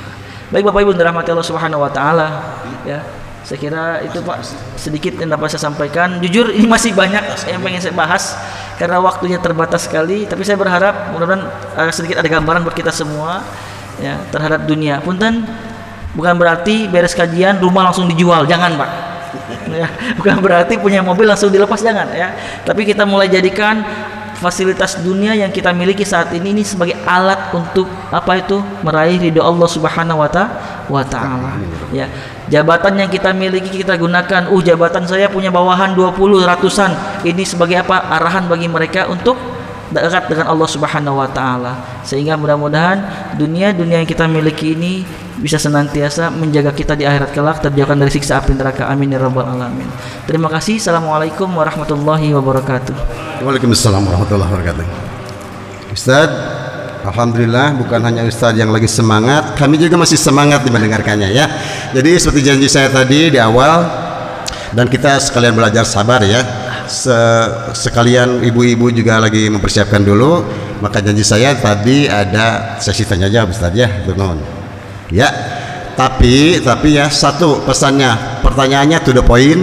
A: Baik Bapak Ibu dirahmati Allah Subhanahu wa taala ya. Saya kira itu Pak sedikit yang dapat saya sampaikan. Jujur ini masih banyak yang pengen saya bahas karena waktunya terbatas sekali, tapi saya berharap mudah-mudahan sedikit ada gambaran buat kita semua ya terhadap dunia. Punten, bukan berarti beres kajian rumah langsung dijual, jangan Pak ya, bukan berarti punya mobil langsung dilepas, jangan ya. Tapi kita mulai jadikan fasilitas dunia yang kita miliki saat ini sebagai alat untuk meraih ridho Allah Subhanahu wa taala ya. Jabatan yang kita miliki kita gunakan, jabatan saya punya bawahan 20 ratusan, ini sebagai arahan bagi mereka untuk dekat dengan Allah Subhanahu wa taala, sehingga mudah-mudahan dunia yang kita miliki ini bisa senantiasa menjaga kita di akhirat kelak, terjauhkan dari siksa api neraka. Amin ya rabbal alamin. Terima kasih. Assalamualaikum warahmatullahi wabarakatuh.
H: Waalaikumsalam warahmatullahi wabarakatuh. Ustaz, alhamdulillah bukan hanya Ustaz yang lagi semangat, kami juga masih semangat mendengarkannya ya. Jadi seperti janji saya tadi di awal, dan kita sekalian belajar sabar ya. Sekalian ibu-ibu juga lagi mempersiapkan dulu, maka janji saya tadi ada sesi tanya jawab Ustaz ya, mohon. Ya, tapi ya satu pesannya, pertanyaannya to the point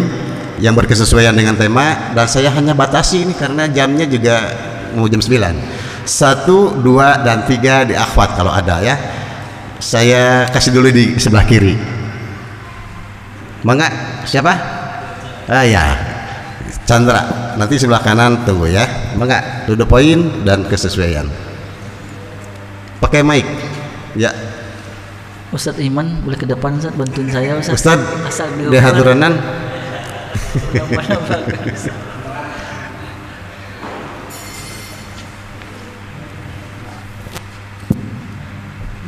H: yang berkesesuaian dengan tema, dan saya hanya batasi ini karena jamnya juga mau jam 9. 1, 2, dan 3 di akhwat kalau ada ya. Saya kasih dulu di sebelah kiri. Mangga, siapa? Ya, Chandra. Nanti sebelah kanan tunggu ya. Mangga, to the point dan kesesuaian. Pakai mic. Ya.
A: Ustadz Iman boleh ke depan Ustadz, bantuin saya Ustadz.
H: Ustadz di haturanan.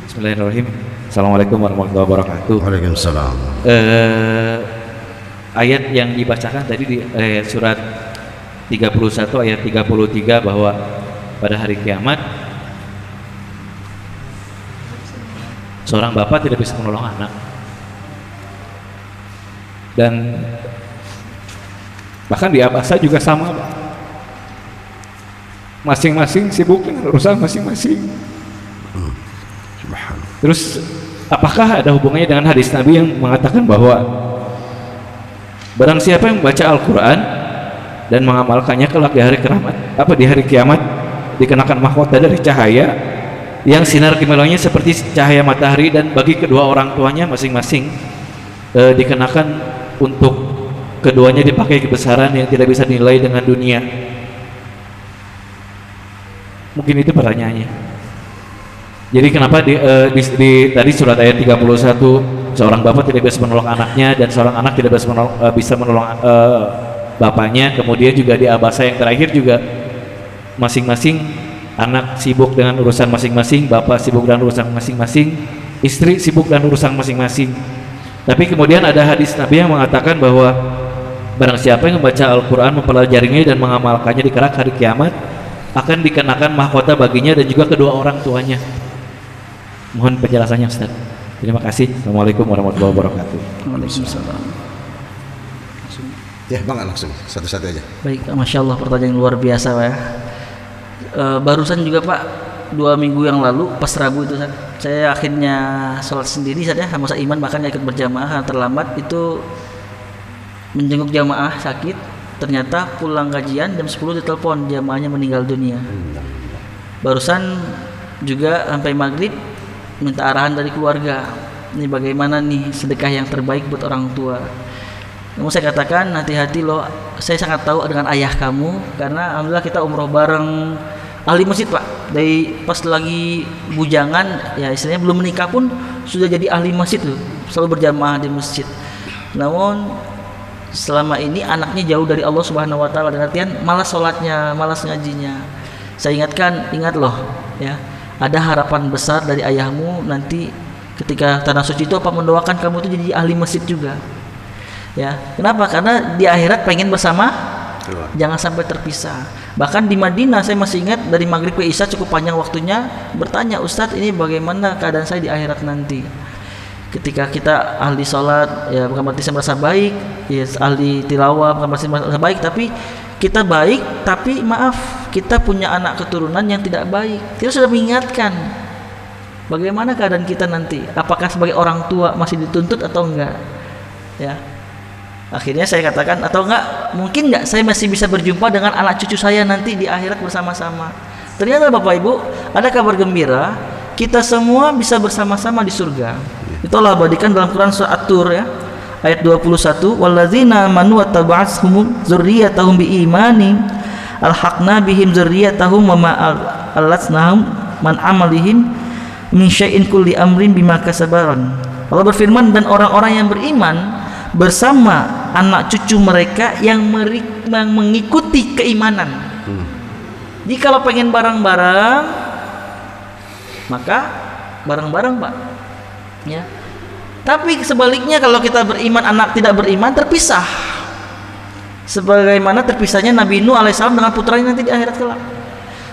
I: Bismillahirrahmanirrahim. Assalamualaikum warahmatullahi wabarakatuh.
H: Waalaikumsalam.
I: Ayat yang dibacakan tadi di surat 31 ayat 33 bahwa pada hari kiamat seorang bapak tidak bisa menolong anak, dan bahkan di Abasa juga sama, masing-masing sibuk dengan urusan masing-masing. Terus apakah ada hubungannya dengan hadis Nabi yang mengatakan bahwa barang siapa yang membaca Al-Quran dan mengamalkannya kelak di hari kiamat dikenakan mahkota dari cahaya yang sinar kimilaunya seperti cahaya matahari, dan bagi kedua orang tuanya masing-masing dikenakan untuk keduanya dipakai kebesaran yang tidak bisa dinilai dengan dunia? Mungkin itu pertanyaannya. Jadi kenapa tadi surat ayat 31 seorang bapak tidak bisa menolong anaknya dan seorang anak tidak bisa menolong bapaknya, kemudian juga di abasa yang terakhir juga masing-masing anak sibuk dengan urusan masing-masing, bapak sibuk dengan urusan masing-masing, istri sibuk dengan urusan masing-masing. Tapi kemudian ada hadis Nabi yang mengatakan bahwa barang siapa yang membaca Al-Quran, mempelajarinya dan mengamalkannya di kelak hari kiamat, akan dikenakan mahkota baginya dan juga kedua orang tuanya. Mohon penjelasannya Ustaz. Terima kasih. Assalamualaikum warahmatullahi wabarakatuh.
A: Waalaikumsalam.
H: Ya Bang, langsung satu-satu aja.
A: Baik, Masya Allah, pertanyaan luar biasa Pak ya. Barusan juga Pak, 2 minggu yang lalu pas Rabu itu saya akhirnya sholat sendiri saja sama Iman, bahkan ikut berjamaah terlambat itu menjenguk jamaah sakit. Ternyata pulang kajian jam 10 ditelepon jamaahnya meninggal dunia. Barusan juga sampai maghrib minta arahan dari keluarga, ini bagaimana nih sedekah yang terbaik buat orang tua. Namun saya katakan hati-hati loh, saya sangat tahu dengan ayah kamu karena alhamdulillah kita umroh bareng ahli masjid Pak. Dari pas lagi bujangan ya istilahnya belum menikah pun sudah jadi ahli masjid loh, selalu berjamaah di masjid. Namun selama ini anaknya jauh dari Allah Subhanahu wa taala, dan artian malas sholatnya, malas ngajinya. Saya ingatkan, ingat loh ya, ada harapan besar dari ayahmu nanti ketika tanah suci itu apa mendoakan kamu itu jadi ahli masjid juga. Ya, kenapa? Karena di akhirat pengen bersama, jangan sampai terpisah. Bahkan di Madinah saya masih ingat dari maghrib ke isya cukup panjang waktunya bertanya, Ustadz ini bagaimana keadaan saya di akhirat nanti? Ketika kita ahli sholat, ya bukan berarti saya merasa baik, ya ahli tilawah bukan berarti merasa baik, tapi kita baik, tapi maaf kita punya anak keturunan yang tidak baik. Kita sudah mengingatkan bagaimana keadaan kita nanti, apakah sebagai orang tua masih dituntut atau enggak, ya. Akhirnya saya katakan, atau enggak, mungkin enggak saya masih bisa berjumpa dengan anak cucu saya nanti di akhirat bersama-sama. Ternyata Bapak Ibu, ada kabar gembira, kita semua bisa bersama-sama di surga. Itu Allah abadikan dalam Quran surah At-Tur ya, ayat 21, walladzina amanu wattaba'athum dzurriyyatahum biimanin alhaqna bihim dzurriyyatahum wa ma alatnahum man amalihim min syai'in kulli amrin bima kasabaran. Allah berfirman, dan orang-orang yang beriman bersama anak cucu mereka yang mengikuti keimanan. Jadi kalau pengen bareng-bareng, maka bareng-bareng Pak ya. Tapi sebaliknya kalau kita beriman, anak tidak beriman, terpisah. Sebagaimana terpisahnya Nabi Nuh alaihissalam dengan putranya nanti di akhirat kelak.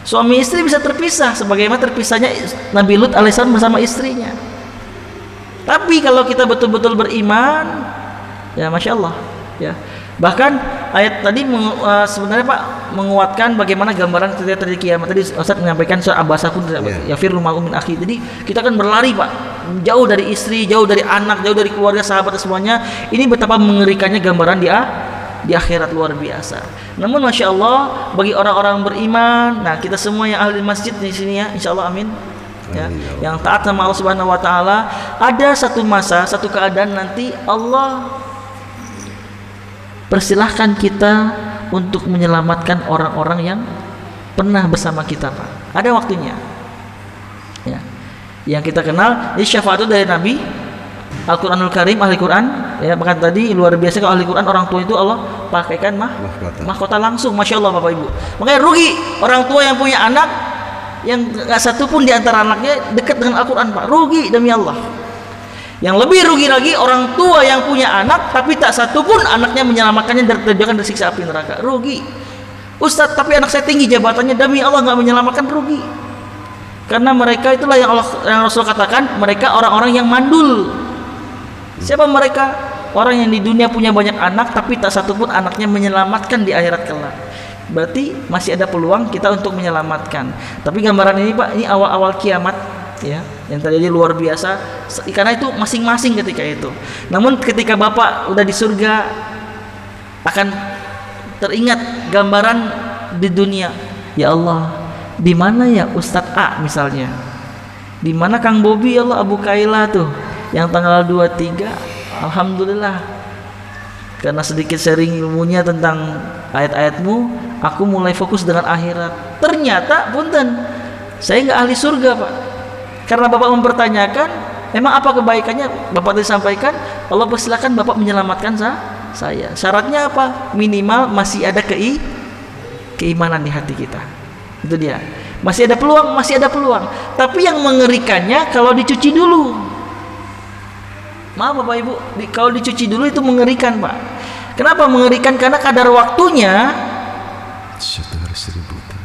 A: Suami istri bisa terpisah sebagaimana terpisahnya Nabi Lut alaihissalam bersama istrinya. Tapi kalau kita betul-betul beriman, ya Masya Allah ya. Bahkan ayat tadi sebenarnya Pak menguatkan bagaimana gambaran ketika terjadi kiamat. Tadi Ustaz menyampaikan surah Abasa pun ya firru ma'umin akhi. Jadi kita kan berlari Pak, jauh dari istri, jauh dari anak, jauh dari keluarga, sahabat dan semuanya. Ini betapa mengerikannya gambaran di akhirat, luar biasa. Namun Masya Allah bagi orang-orang beriman, nah kita semua yang ahli masjid di sini ya, Insya Allah amin ya, yang taat sama Allah Subhanahu wa taala, ada satu masa, satu keadaan nanti Allah persilahkan kita untuk menyelamatkan orang-orang yang pernah bersama kita Pak. Ada waktunya ya. Yang kita kenal ini syafaat itu dari Nabi, Al-Quranul Karim, ahli Quran ya. Bahkan tadi luar biasa kalau ahli Quran orang tua itu Allah pakaikan mahkota langsung. Masya Allah Bapak Ibu. Makanya rugi orang tua yang punya anak yang gak satu pun di antara anaknya dekat dengan Al-Quran Pak. Rugi demi Allah. Yang lebih rugi lagi orang tua yang punya anak tapi tak satu pun anaknya menyelamatkannya dari terjatuh dari siksa api neraka. Rugi. Ustadz, tapi anak saya tinggi jabatannya, demi Allah nggak menyelamatkan, rugi. Karena mereka itulah yang Rasul katakan, mereka orang-orang yang mandul. Siapa mereka? Orang yang di dunia punya banyak anak tapi tak satu pun anaknya menyelamatkan di akhirat kelak. Berarti masih ada peluang kita untuk menyelamatkan. Tapi gambaran ini Pak, ini awal-awal kiamat ya, yang terjadi luar biasa karena itu masing-masing ketika itu. Namun ketika Bapak udah di surga akan teringat gambaran di dunia. Ya Allah, di mana ya Ustadz A misalnya, di mana Kang Bobi, ya Allah, Abu Kaila tuh yang tanggal 23, alhamdulillah Karena sedikit sharing ilmunya tentang ayat-ayatmu, aku mulai fokus dengan akhirat. Ternyata punten, saya nggak ahli surga Pak. Karena Bapak mempertanyakan, emang apa kebaikannya? Bapak tadi sampaikan, Allah persilakan Bapak menyelamatkan saya. Syaratnya apa? Minimal masih ada keimanan di hati kita. Itu dia. Masih ada peluang. Tapi yang mengerikannya kalau dicuci dulu. Maaf Bapak Ibu, kalau dicuci dulu itu mengerikan Pak. Kenapa mengerikan? Karena kadar waktunya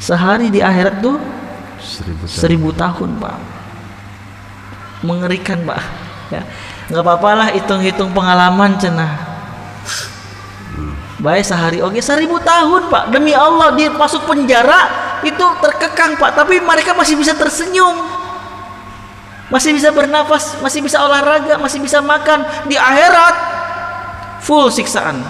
A: sehari di akhirat tuh 1000 tahun Pak. Mengerikan Pak. Ya. Nggak apa-apalah hitung-hitung pengalaman cenah. Baik sehari oke 1000 tahun Pak. Demi Allah dia masuk penjara itu terkekang Pak, tapi mereka masih bisa tersenyum, masih bisa bernafas, masih bisa olahraga, masih bisa makan. Di akhirat full siksaan.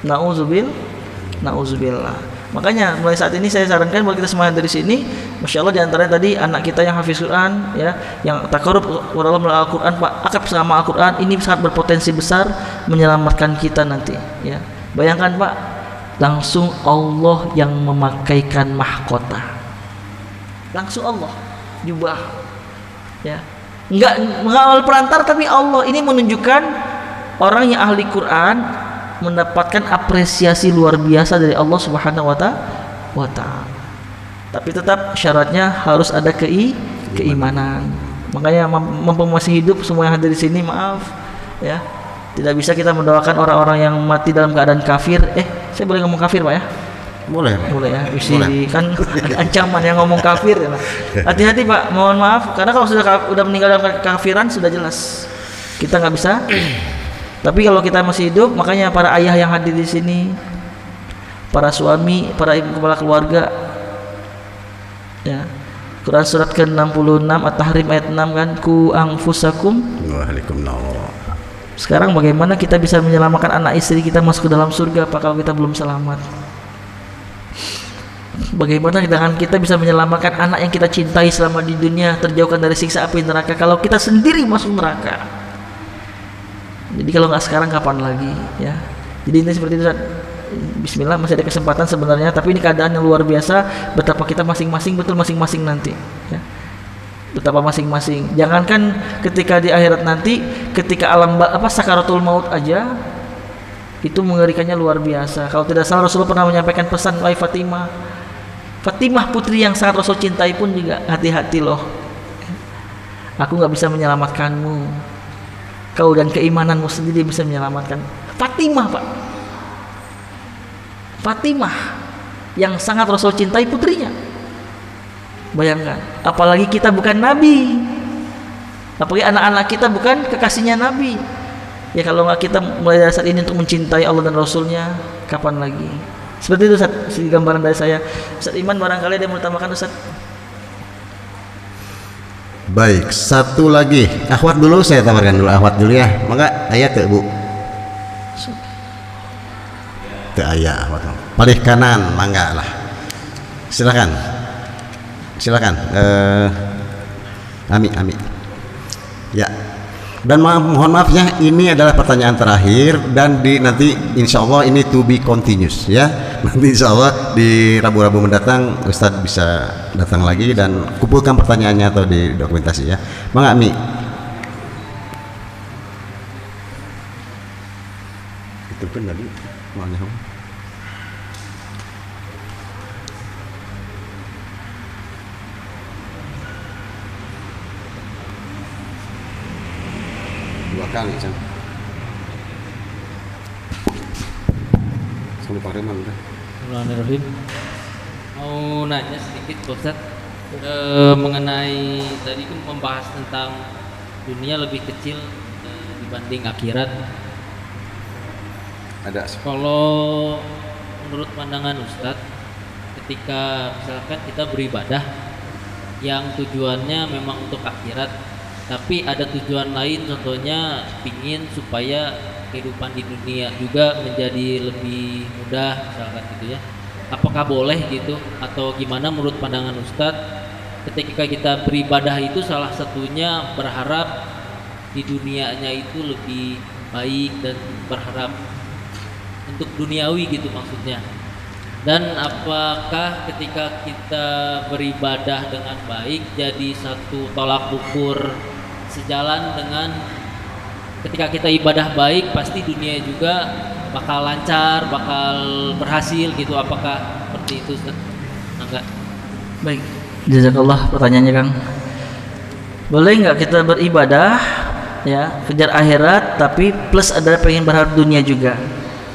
A: Nauzubillah. Makanya mulai saat ini saya sarankan buat kita semuanya dari sini, masya Allah diantaranya tadi anak kita yang hafiz Quran, ya, yang takarub kepada Allah melalui Al-Quran, Pak, akab sama Al-Quran, ini sangat berpotensi besar menyelamatkan kita nanti. Ya, bayangkan Pak, langsung Allah yang memakaikan mahkota, langsung Allah jubah, ya, nggak mengawal perantar, tapi Allah ini menunjukkan orang yang ahli Quran mendapatkan apresiasi luar biasa dari Allah Subhanahu wa Ta'ala. Tapi tetap syaratnya harus ada keimanan. Makanya mumpung masih hidup semua yang hadir di sini, maaf ya, tidak bisa kita mendoakan orang-orang yang mati dalam keadaan kafir. Saya boleh ngomong kafir Pak ya?
H: Boleh ya.
A: Isi kan ada ancaman yang ngomong kafir ya, Pak. Hati-hati Pak, mohon maaf, karena kalau sudah meninggal dalam kekafiran sudah jelas kita nggak bisa. Tapi kalau kita masih hidup, makanya para ayah yang hadir di sini, para suami, para ibu kepala keluarga, ya, Quran surat ke-66 At-Tahrim ayat 6 kan, ku anfusakum wa ahlikum nar. Sekarang bagaimana kita bisa menyelamatkan anak istri kita masuk ke dalam surga Pak kalau kita belum selamat? Bagaimana dengan kita bisa menyelamatkan anak yang kita cintai selama di dunia terjauhkan dari siksa api neraka kalau kita sendiri masuk neraka? Jadi kalau nggak sekarang kapan lagi, ya? Jadi ini seperti itu. Bismillah, masih ada kesempatan sebenarnya, tapi ini keadaan yang luar biasa. Betapa kita masing-masing, betul masing-masing nanti, ya. Betapa masing-masing. Jangankan ketika di akhirat nanti, ketika alam sakaratul maut aja, itu mengerikannya luar biasa. Kalau tidak salah Rasulullah pernah menyampaikan pesan, wahai Fatimah putri yang sangat Rasul cintai pun juga hati-hati loh. Aku nggak bisa menyelamatkanmu. Kau dan keimananmu sendiri bisa menyelamatkan. Fatimah Pak, Fatimah yang sangat Rasul cintai putrinya. Bayangkan, apalagi kita bukan Nabi, apalagi anak-anak kita bukan kekasihnya Nabi. Ya kalau nggak kita mulai dari saat ini untuk mencintai Allah dan Rasulnya, kapan lagi? Seperti itu Ustaz, gambaran dari saya. Ustaz Iman barangkali ada yang mau ditambahkan Ustaz?
H: Baik, satu lagi akhwat dulu, saya tawarkan dulu akhwat dulu ya. Maka ayat ke Bu ke ayat akhwat paling kanan, mangga lah, silakan Ami ya. Dan mohon maaf ya, ini adalah pertanyaan terakhir dan nanti insya Allah ini to be continuous ya. Nanti insya Allah di Rabu-Rabu mendatang Ustadz bisa datang lagi dan kumpulkan pertanyaannya atau di dokumentasi ya. Mangga Mi. Itu kan tadi maunya. Dua kali Cang. Sampai Pareman udah.
J: Bismillahirrahmanirrahim. Mau nanya sedikit Ustaz, mengenai tadi kan membahas tentang dunia lebih kecil dibanding akhirat.
H: Ada.
J: Kalau menurut pandangan Ustaz, ketika misalkan kita beribadah yang tujuannya memang untuk akhirat, tapi ada tujuan lain, contohnya pingin supaya kehidupan di dunia juga menjadi lebih mudah misalkan gitu ya, apakah boleh gitu atau gimana menurut pandangan Ustadz ketika kita beribadah itu salah satunya berharap di dunianya itu lebih baik dan berharap untuk duniawi gitu maksudnya. Dan apakah ketika kita beribadah dengan baik jadi satu tolak ukur sejalan dengan ketika kita ibadah baik pasti dunia juga bakal lancar, bakal berhasil gitu. Apakah seperti itu, Ustaz? Enggak.
A: Baik, jazakallah pertanyaannya Kang. Boleh nggak kita beribadah ya, kejar akhirat tapi plus ada pengen berharap dunia juga?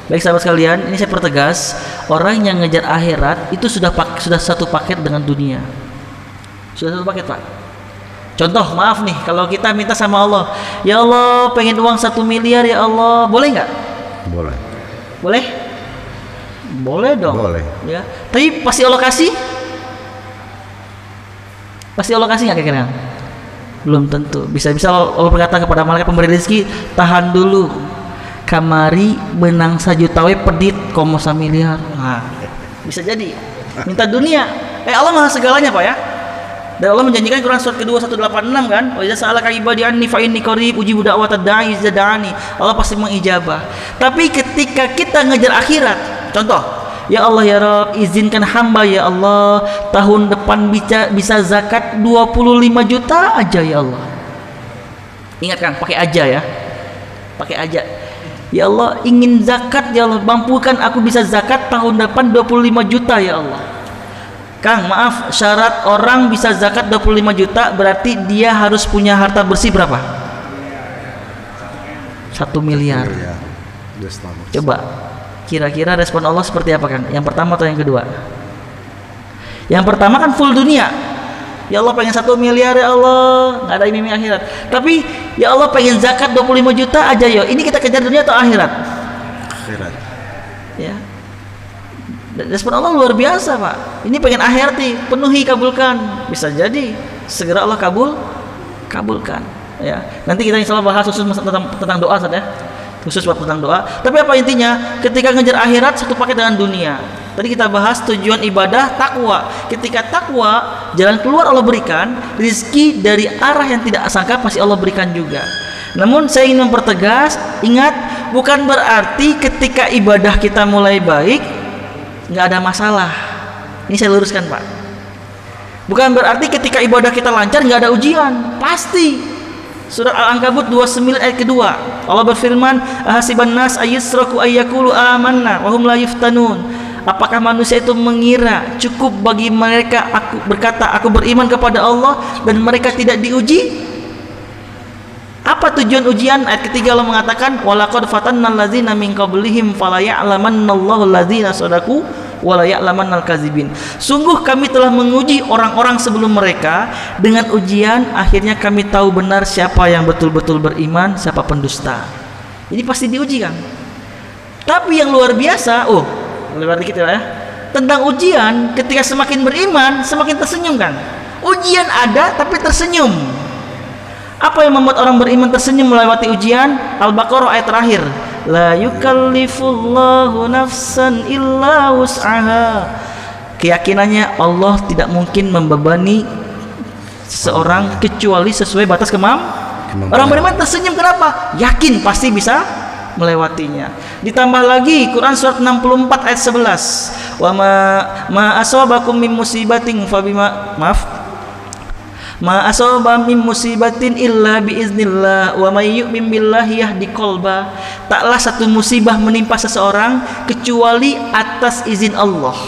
A: Baik sahabat sekalian, ini saya pertegas, orang yang ngejar akhirat itu sudah satu paket dengan dunia. Sudah satu paket, Pak. Contoh, maaf nih, kalau kita minta sama Allah, ya Allah pengen uang 1 miliar ya Allah, boleh nggak?
H: Boleh.
A: Boleh? Boleh dong.
H: Boleh.
A: Ya. Tapi pasti Allah kasih? Pasti Allah kasih nggak kira-kira? Belum tentu. Bisa-bisa Allah berkata kepada malaikat pemberi rezeki, tahan dulu. Kamari benang sajuta we pedit komo 1 miliar. Nah, bisa jadi. Minta dunia. Allah Maha segalanya, Pak ya. Dan Allah menjanjikan Quran surat kedua 186 kan, wa idza sa'alaka ibadi anni fa inni qarib ujibu da'watad da'i idza da'ani. Allah pasti mengijabah. Tapi ketika kita ngejar akhirat, contoh, ya Allah ya Rabb, izinkan hamba ya Allah tahun depan bisa zakat 25 juta aja ya Allah. Ingat Kang, pakai aja ya. Pakai aja. Ya Allah, ingin zakat ya Allah, mampukan aku bisa zakat tahun depan 25 juta ya Allah. Kang, maaf, syarat orang bisa zakat 25 juta berarti dia harus punya harta bersih berapa? 1 miliar. Coba, kira-kira respon Allah seperti apa Kang? Yang pertama atau yang kedua? Yang pertama kan full dunia. Ya Allah pengen 1 miliar ya Allah, nggak ada iming akhirat. Tapi ya Allah pengen zakat 25 juta aja yo. Ini kita kejar dunia atau akhirat?
H: Akhirat.
A: Ya. Respon Allah luar biasa, Pak. Ini pengen akhirat nih, penuhi, kabulkan. Bisa jadi segera Allah kabulkan. Ya. Nanti kita insya Allah bahas khusus tentang doa saja. Khusus tentang doa. Tapi apa intinya? Ketika ngejar akhirat satu paket dengan dunia. Tadi kita bahas tujuan ibadah takwa. Ketika takwa, jalan keluar Allah berikan, rizki dari arah yang tidak sangka pasti Allah berikan juga. Namun saya ingin mempertegas, ingat, bukan berarti ketika ibadah kita mulai baik nggak ada masalah. Ini saya luruskan, Pak. Bukan berarti ketika ibadah kita lancar nggak ada ujian. Pasti. Surat Al-Ankabut 29 ayat kedua, Allah berfirman, ahasiban nas ayyusraku ayyakulu amanna wa hum la yuftanun. Apakah manusia itu mengira cukup bagi mereka aku berkata aku beriman kepada Allah dan mereka tidak diuji? Apa tujuan ujian? Ayat ketiga Allah mengatakan walaqad fatannal ladzina min qablihim fala ya'lamannallahu alladzina shadaku wa la ya'lamannal kadzibin. Sungguh kami telah menguji orang-orang sebelum mereka dengan ujian, akhirnya kami tahu benar siapa yang betul-betul beriman, siapa pendusta. Ini pasti diuji kan? Tapi yang luar biasa, lebar dikit ya, tentang ujian, ketika semakin beriman semakin tersenyum kan. Ujian ada tapi tersenyum. Apa yang membuat orang beriman tersenyum melewati ujian? Al-Baqarah ayat terakhir, la yukallifullahu nafsan illa wus'aha. Keyakinannya Allah tidak mungkin membebani seseorang kecuali sesuai batas kemampuan. Orang beriman tersenyum kenapa? Yakin pasti bisa melewatinya. Ditambah lagi Quran surat 64 ayat 11, wa ma asabakum min musibatin ma asaba min musibatin illa biiznillah wa may yu'min billahi yahdi qalba. Taklah satu musibah menimpa seseorang kecuali atas izin Allah.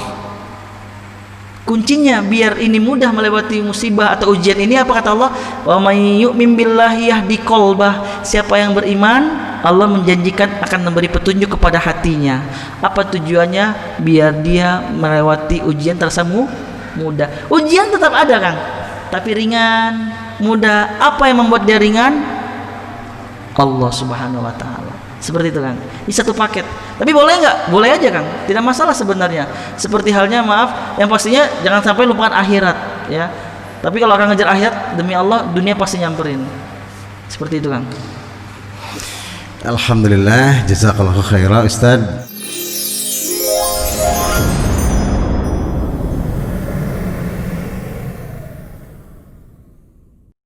A: Kuncinya biar ini mudah melewati musibah atau ujian ini apa kata Allah? Wa may yu'min billahi yahdi qalba. Siapa yang beriman, Allah menjanjikan akan memberi petunjuk kepada hatinya. Apa tujuannya? Biar dia melewati ujian terasa mudah. Ujian tetap ada Kang, tapi ringan, mudah. Apa yang membuat dia ringan? Allah Subhanahu wa Ta'ala. Seperti itu Kang. Ini satu paket. Tapi boleh nggak? Boleh aja Kang. Tidak masalah sebenarnya. Seperti halnya maaf, yang pastinya jangan sampai lupakan akhirat ya. Tapi kalau akan ngejar akhirat, demi Allah dunia pasti nyamperin. Seperti itu Kang.
H: Alhamdulillah, jazakallahu khairan Ustaz.